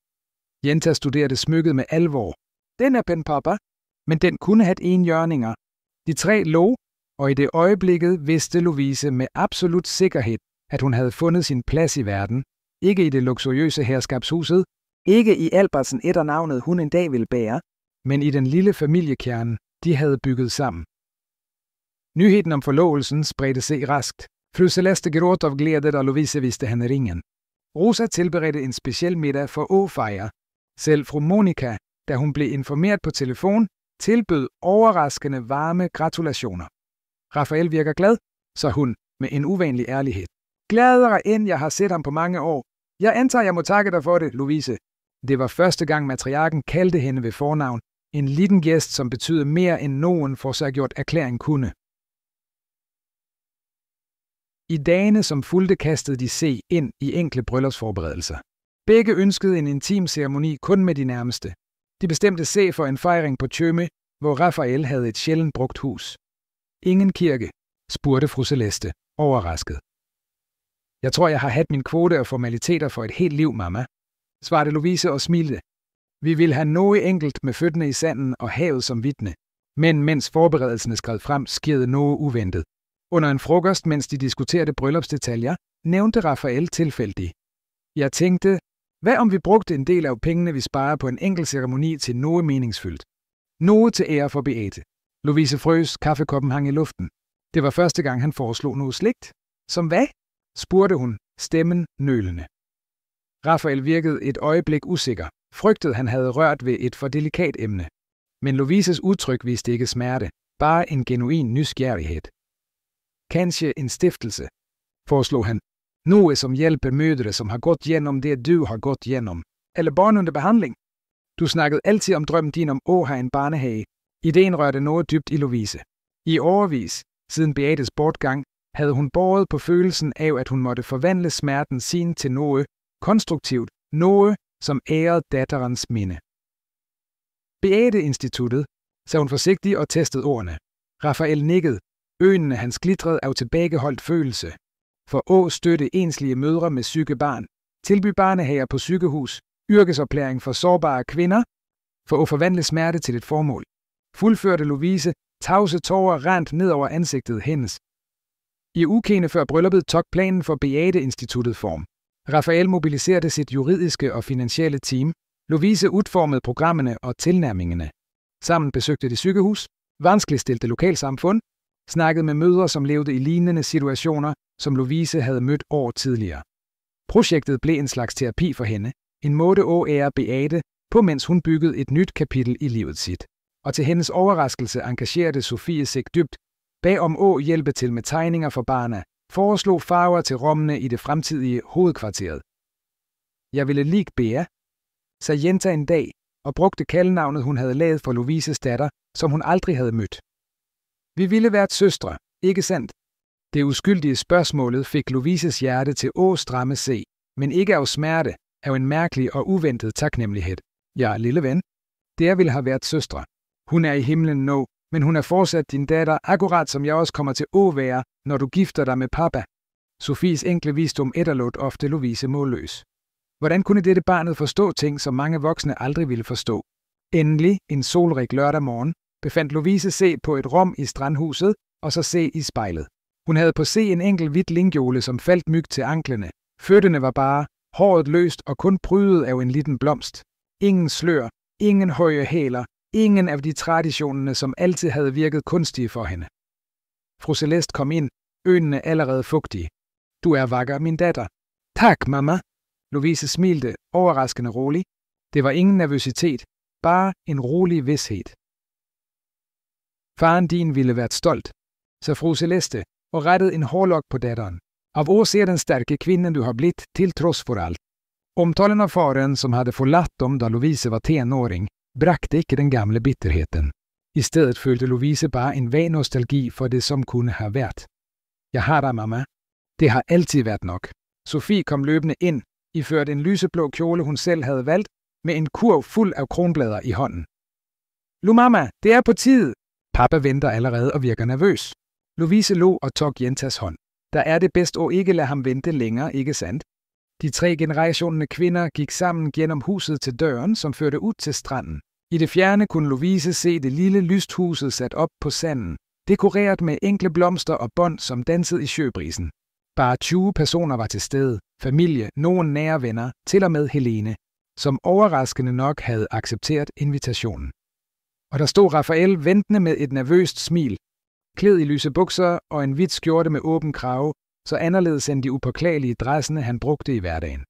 Jenta studerede smykket med alvor. Den er pæn, papa, men den kunne have enhjørninger. De tre lå, og i det øjeblikket vidste Lovise med absolut sikkerhed, at hun havde fundet sin plads i verden, ikke i det luksuriøse herskabshuset, ikke i Albertsen etternavnet hun en dag ville bære, men i den lille familiekerne, de havde bygget sammen. Nyheden om forlovelsen spredte sig raskt. Fru Celeste gråt av glæde, da Lovise viste hende ringen. Rosa tilberedte en speciel middag for at fejre. Selv fru Monica, da hun blev informeret på telefon, tilbød overraskende varme gratulationer. Rafael virker glad, så hun med en uvanlig ærlighed. Gladere end jeg har set ham på mange år. Jeg antager, jeg må takke dig for det, Lovise. Det var første gang matriarken kaldte hende ved fornavn. En liten gæst, som betyder mere end nogen for sig gjort erklæring kunne. I dagene, som fulgte, kastede de sig ind i enkle bryllupsforberedelser. Begge ønskede en intim ceremoni kun med de nærmeste. De bestemte sig for en fejring på Tjøme, hvor Rafael havde et sjældent brugt hus. Ingen kirke, spurgte fru Celeste, overrasket. Jeg tror, jeg har haft min kvote af formaliteter for et helt liv, mamma, svarede Lovise og smilte. Vi ville have noget enkelt med fødderne i sanden og havet som vidne. Men mens forberedelserne skred frem, skete noget uventet. Under en frokost, mens de diskuterede bryllupsdetaljer, nævnte Rafael tilfældigt. Jeg tænkte, hvad om vi brugte en del af pengene, vi sparer på en enkelt ceremoni til noget meningsfyldt? Noget til ære for Beate. Lovise frøs, kaffekoppen hang i luften. Det var første gang, han foreslog noget sligt. Som hvad? Spurgte hun, stemmen nølende. Rafael virkede et øjeblik usikker. Frygtede, han havde rørt ved et for delikat emne. Men Lovises udtryk viste ikke smerte, bare en genuin nysgerrighed. Kanskje en stiftelse, foreslog han. Noget som hjælper mødre, som har gått gjennom det du har gått gjennom. Eller barn under behandling. Du snakkede altid om drømmen din om at have en barnehage. Ideen rørte noget dybt i Lovise. I årevis, siden Beates bortgang, havde hun båret på følelsen af, at hun måtte forvandle smerten sin til noget konstruktivt, noget som ærede datterens minde. Beate-instituttet, sagde hun forsigtigt og testede ordene. Rafael nikkede. Øjnene hans glitrede af tilbageholdt følelse. For Å støtte enslige mødre med syge barn, tilby barnehager på sygehus, yrkesoplæring for sårbare kvinder, for at forvandle smerte til et formål. Fuldførte Lovise, tavse tårer rent ned over ansigtet hendes. I ukene før brylluppet tog planen for Beate-instituttet form. Rafael mobiliserede sit juridiske og finansielle team. Lovise udformede programmerne og tilnærmingerne. Sammen besøgte de sygehus, vanskeligt stilte lokalsamfund, snakkede med mødre, som levede i lignende situationer, som Lovise havde mødt år tidligere. Projektet blev en slags terapi for hende, en måde at ære Beate på, mens hun byggede et nyt kapitel i livet sit. Og til hendes overraskelse engagerede Sofie sig dybt, bag om Å hjælpe til med tegninger for barna, foreslog farver til rummene i det fremtidige hovedkvarteret. Jeg ville lige Bea, sagde Jenta en dag, og brugte kaldnavnet, hun havde lavet for Lovises datter, som hun aldrig havde mødt. Vi ville være søstre, ikke sandt? Det uskyldige spørgsmålet fik Lovises hjerte til at stramme sig, men ikke af smerte, af en mærkelig og uventet taknemmelighed. Ja, lille ven, det ville have været søstre. Hun er i himlen nu, men hun er fortsat din datter, akkurat som jeg også kommer til at være, når du gifter dig med papa. Sofies enkle visdom efterlod ofte Lovise målløs. Hvordan kunne dette barnet forstå ting, som mange voksne aldrig ville forstå? Endelig, en solrig lørdag morgen, befandt Lovise sig på et rum i strandhuset, og så se i spejlet. Hun havde på se en enkelt hvid lingjole, som faldt myg til anklerne. Fødderne var bare, håret løst og kun prydet af en liten blomst. Ingen slør, ingen høje hæler, ingen af de traditionerne, som altid havde virket kunstige for hende. Fru Celeste kom ind, øjnene allerede fugtige. Du er vakker, min datter. Tak, mamma. Lovise smilte, overraskende rolig. Det var ingen nervøsitet, bare en rolig vished. Faren din ville været stolt, så fru Celeste, og rettede en hårlok på datteren. Av år ser den stærke kvinden du har blitt til trods for alt. Omtalen av faren, som havde forladt dem, da Lovise var tenåring, bragte ikke den gamle bitterheten. I stedet følte Lovise bare en vag nostalgi for det, som kunne have været. Jeg har dig, mamma. Det har altid været nok. Sofie kom løbende ind, iført en lyseblå kjole, hun selv havde valgt, med en kurv fuld af kronblader i hånden. Lu mamma, det er på tide. Papa venter allerede og virker nervøs. Lovise lå og tog Jentas hånd. Der er det bedst at ikke lade ham vente længere, ikke sandt? De 3 generationerne kvinder gik sammen gennem huset til døren, som førte ud til stranden. I det fjerne kunne Lovise se det lille lysthuset sat op på sanden, dekoreret med enkle blomster og bånd, som dansede i sjøbrisen. Bare 20 personer var til stede, familie, nogen nære venner, til og med Helene, som overraskende nok havde accepteret invitationen. Og der stod Rafael ventende med et nervøst smil, klædt i lyse bukser og en hvid skjorte med åben krave, så anderledes end de upåklagelige dressene, han brugte i hverdagen.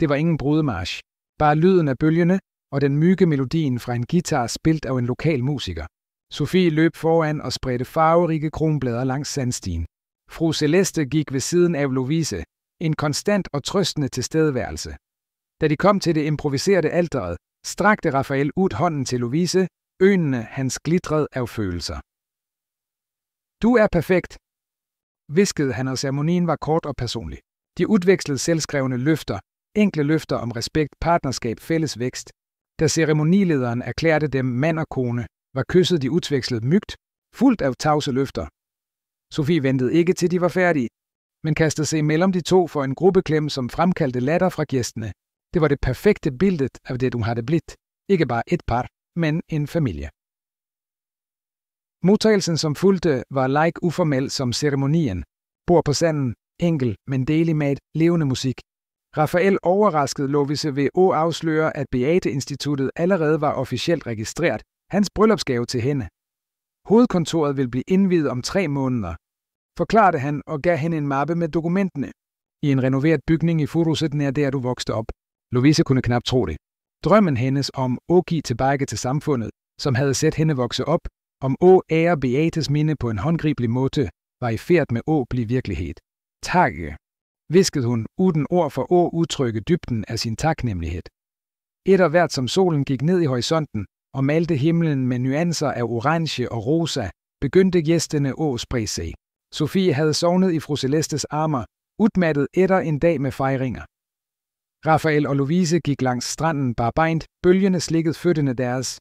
Det var ingen brudemarch, bare lyden af bølgene og den mygge melodien fra en guitar spillet af en lokal musiker. Sofie løb foran og spredte farverige kronblader langs sandstien. Fru Celeste gik ved siden af Lovise, en konstant og trøstende tilstedeværelse. Da de kom til det improviserede alteret, strakte Rafael ud hånden til Lovise, øjnene hans glitrede af følelser. Du er perfekt, viskede han, og ceremonien var kort og personlig. De udvekslede selvskrevne løfter, enkle løfter om respekt, partnerskab, fælles vækst. Da ceremonilederen erklærte dem mand og kone, var kysset de udvekslede mygt, fuldt af tavse løfter. Sofie ventede ikke til de var færdige, men kastede sig mellem de to for en gruppeklem, som fremkaldte latter fra gæstene. Det var det perfekte billede af det, hun havde blitt. Ikke bare et par, men en familie. Modtagelsen, som fulgte, var like uformel som ceremonien. Bord på sanden, enkel, men delig mad, levende musik. Rafael overraskede Lovise ved at afsløre, at Beate-instituttet allerede var officielt registreret, hans bryllupsgave til hende. Hovedkontoret vil blive indviet om 3 måneder, forklarede han og gav hende en mappe med dokumenterne. I en renoveret bygning i Furuset nær der, du voksede op. Lovise kunne knap tro det. Drømmen hendes om at give tilbage til samfundet, som havde set hende vokse op, om at ære Beates minde på en håndgribelig måde, var i færd med at blive virkelighed. Takke, viskede hun, uden ord for at udtrykke dybden af sin taknemmelighed. Et af hvert som solen gik ned i horisonten og malte himlen med nuancer af orange og rosa, begyndte gæstene at sprede sig. Sofie havde sovnet i fru Celestes armer, udmattet etter en dag med fejringer. Rafael og Lovise gik langs stranden barbeint, bølgene slikkede fødderne deres.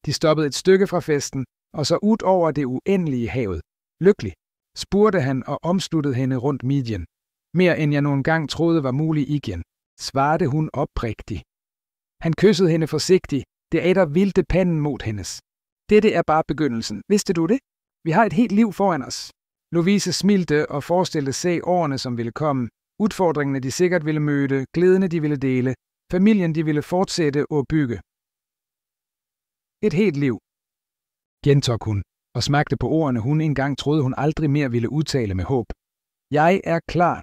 De stoppede et stykke fra festen, og så ud over det uendelige havet. Lykkelig, spurgte han og omsluttede hende rundt midjen. Mere end jeg nogen gang troede var muligt igen, svarede hun oprigtigt. Han kyssede hende forsigtigt, derefter vilte panden mod hendes. Dette er bare begyndelsen, vidste du det? Vi har et helt liv foran os. Lovise smilte og forestillede sig årene, som ville komme, udfordringene de sikkert ville møde, glædene de ville dele, familien de ville fortsætte og bygge. Et helt liv, gentog hun, og smagte på ordene hun engang troede hun aldrig mere ville udtale med håb. Jeg er klar.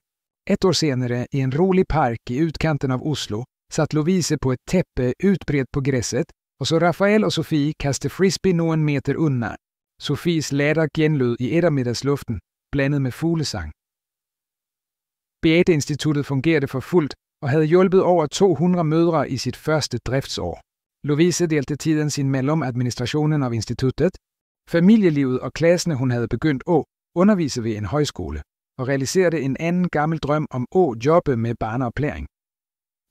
Et år senere, i en rolig park i utkanten av Oslo, satt Lovise på et teppe utbrett på grässet, og så Rafael og Sofie kaste frisbee nogen meter unna. Sofies latter genlød i ettermiddagsluften, blandet med fuglesang. Beate-instituttet fungerede for fuldt og havde hjulpet over 200 mødre i sit første driftsår. Lovise delte tiden sin mellem administrationen af instituttet, familielivet og klassene hun havde begyndt at undervise ved en højskole, og realiserede en anden gammel drøm om at jobbe med barneoplæring.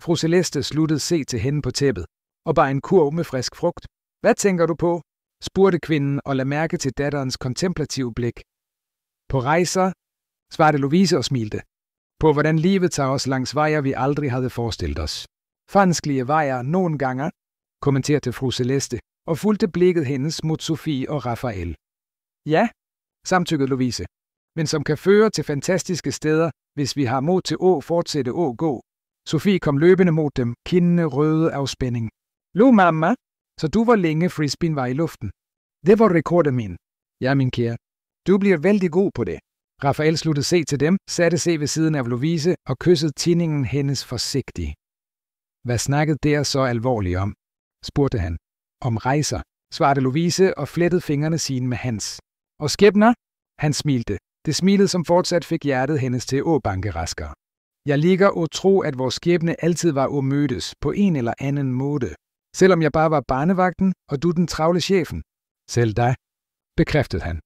Fru Celeste sluttede se til hende på tæppet, og bar en kurv med frisk frugt. Hvad tænker du på? Spurgte kvinden og lagde mærke til datterens kontemplative blik. På rejser, svarede Lovise og smilte. På hvordan livet tager os langs vejer, vi aldrig havde forestillet os. Vanskelige vejer nogle gange, kommenterede fru Celeste, og fulgte blikket hendes mod Sofie og Rafael. Ja, samtykkede Lovise, men som kan føre til fantastiske steder, hvis vi har mod til at fortsætte at gå. Sofie kom løbende mod dem, kindene røde af spænding. Lo, mamma, så du var længe frisbeen var i luften. Det var rekorden min. Ja, min kære. Du bliver vældig god på det. Rafael sluttede se til dem, satte sig ved siden af Lovise og kyssede tinningen hendes forsigtigt. Hvad snakkede der så alvorligt om? Spurgte han. Om rejser, svarede Lovise og flettede fingrene sine med hans. Og skæbner? Han smilte. Det smilet, som fortsat fik hjertet hendes til at banke raskere. Jeg ligger og tro, at vores skæbne altid var at mødes på en eller anden måde. Selvom jeg bare var barnevagten, og du den travle chefen. Selv dig, bekræftede han.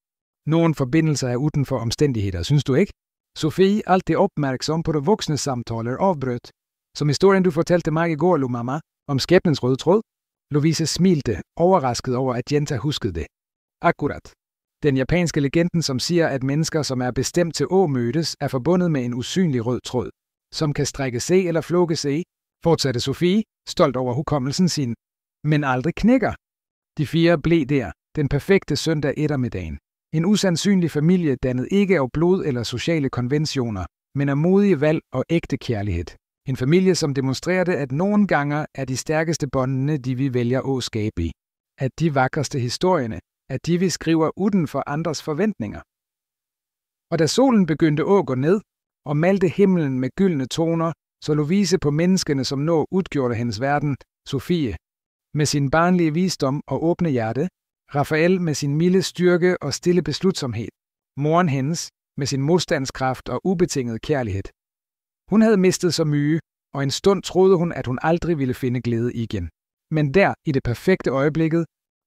Nogle forbindelser er uden for omstændigheder, synes du ikke? Sofie, altid opmærksom på de voksne samtaler, afbrøt. Som historien du fortalte mig i går, mamma, om skæbnens røde tråd. Lovise smilte, overrasket over, at Jenta huskede det. Akkurat. Den japanske legenden, som siger, at mennesker, som er bestemt til at mødes, er forbundet med en usynlig rød tråd, som kan strække sig eller flukke sig, fortsatte Sofie, stolt over hukommelsen sin, men aldrig knækker. De fire blev der, den perfekte søndag eftermiddagen. En usandsynlig familie dannet ikke af blod eller sociale konventioner, men af modige valg og ægte kærlighed. En familie, som demonstrerede, at nogle gange er de stærkeste båndene, de vi vælger at skabe i. At de vakreste historierne, at de vi skriver uden for andres forventninger. Og da solen begyndte at gå ned, og malte himlen med gyldne toner, så Lovise på menneskene, som nå udgjorde hendes verden, Sofie, med sin barnlige visdom og åbne hjerte, Rafael med sin milde styrke og stille beslutsomhed, moren hendes med sin modstandskraft og ubetinget kærlighed. Hun havde mistet så mye, og en stund troede hun, at hun aldrig ville finde glæde igen. Men der, i det perfekte øjeblikket,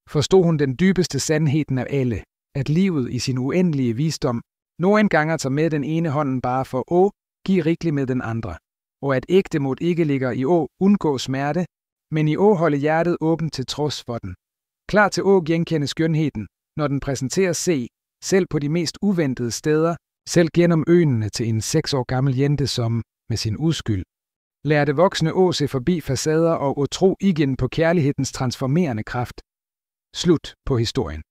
forstod hun den dybeste sandheden af alle, at livet i sin uendelige visdom nogle gange tager med den ene hånden bare for at give rigeligt med den andre, og at ægtemod ikke ligger i at undgå smerte, men i at holde hjertet åbent til trods for den. Klar til at genkende skønheden, når den præsenterer sig, selv på de mest uventede steder, selv gennem øjnene til en 6 år gammel jente, som, med sin uskyld, lærte voksne at se forbi facader og at tro igen på kærlighedens transformerende kraft. Slut på historien.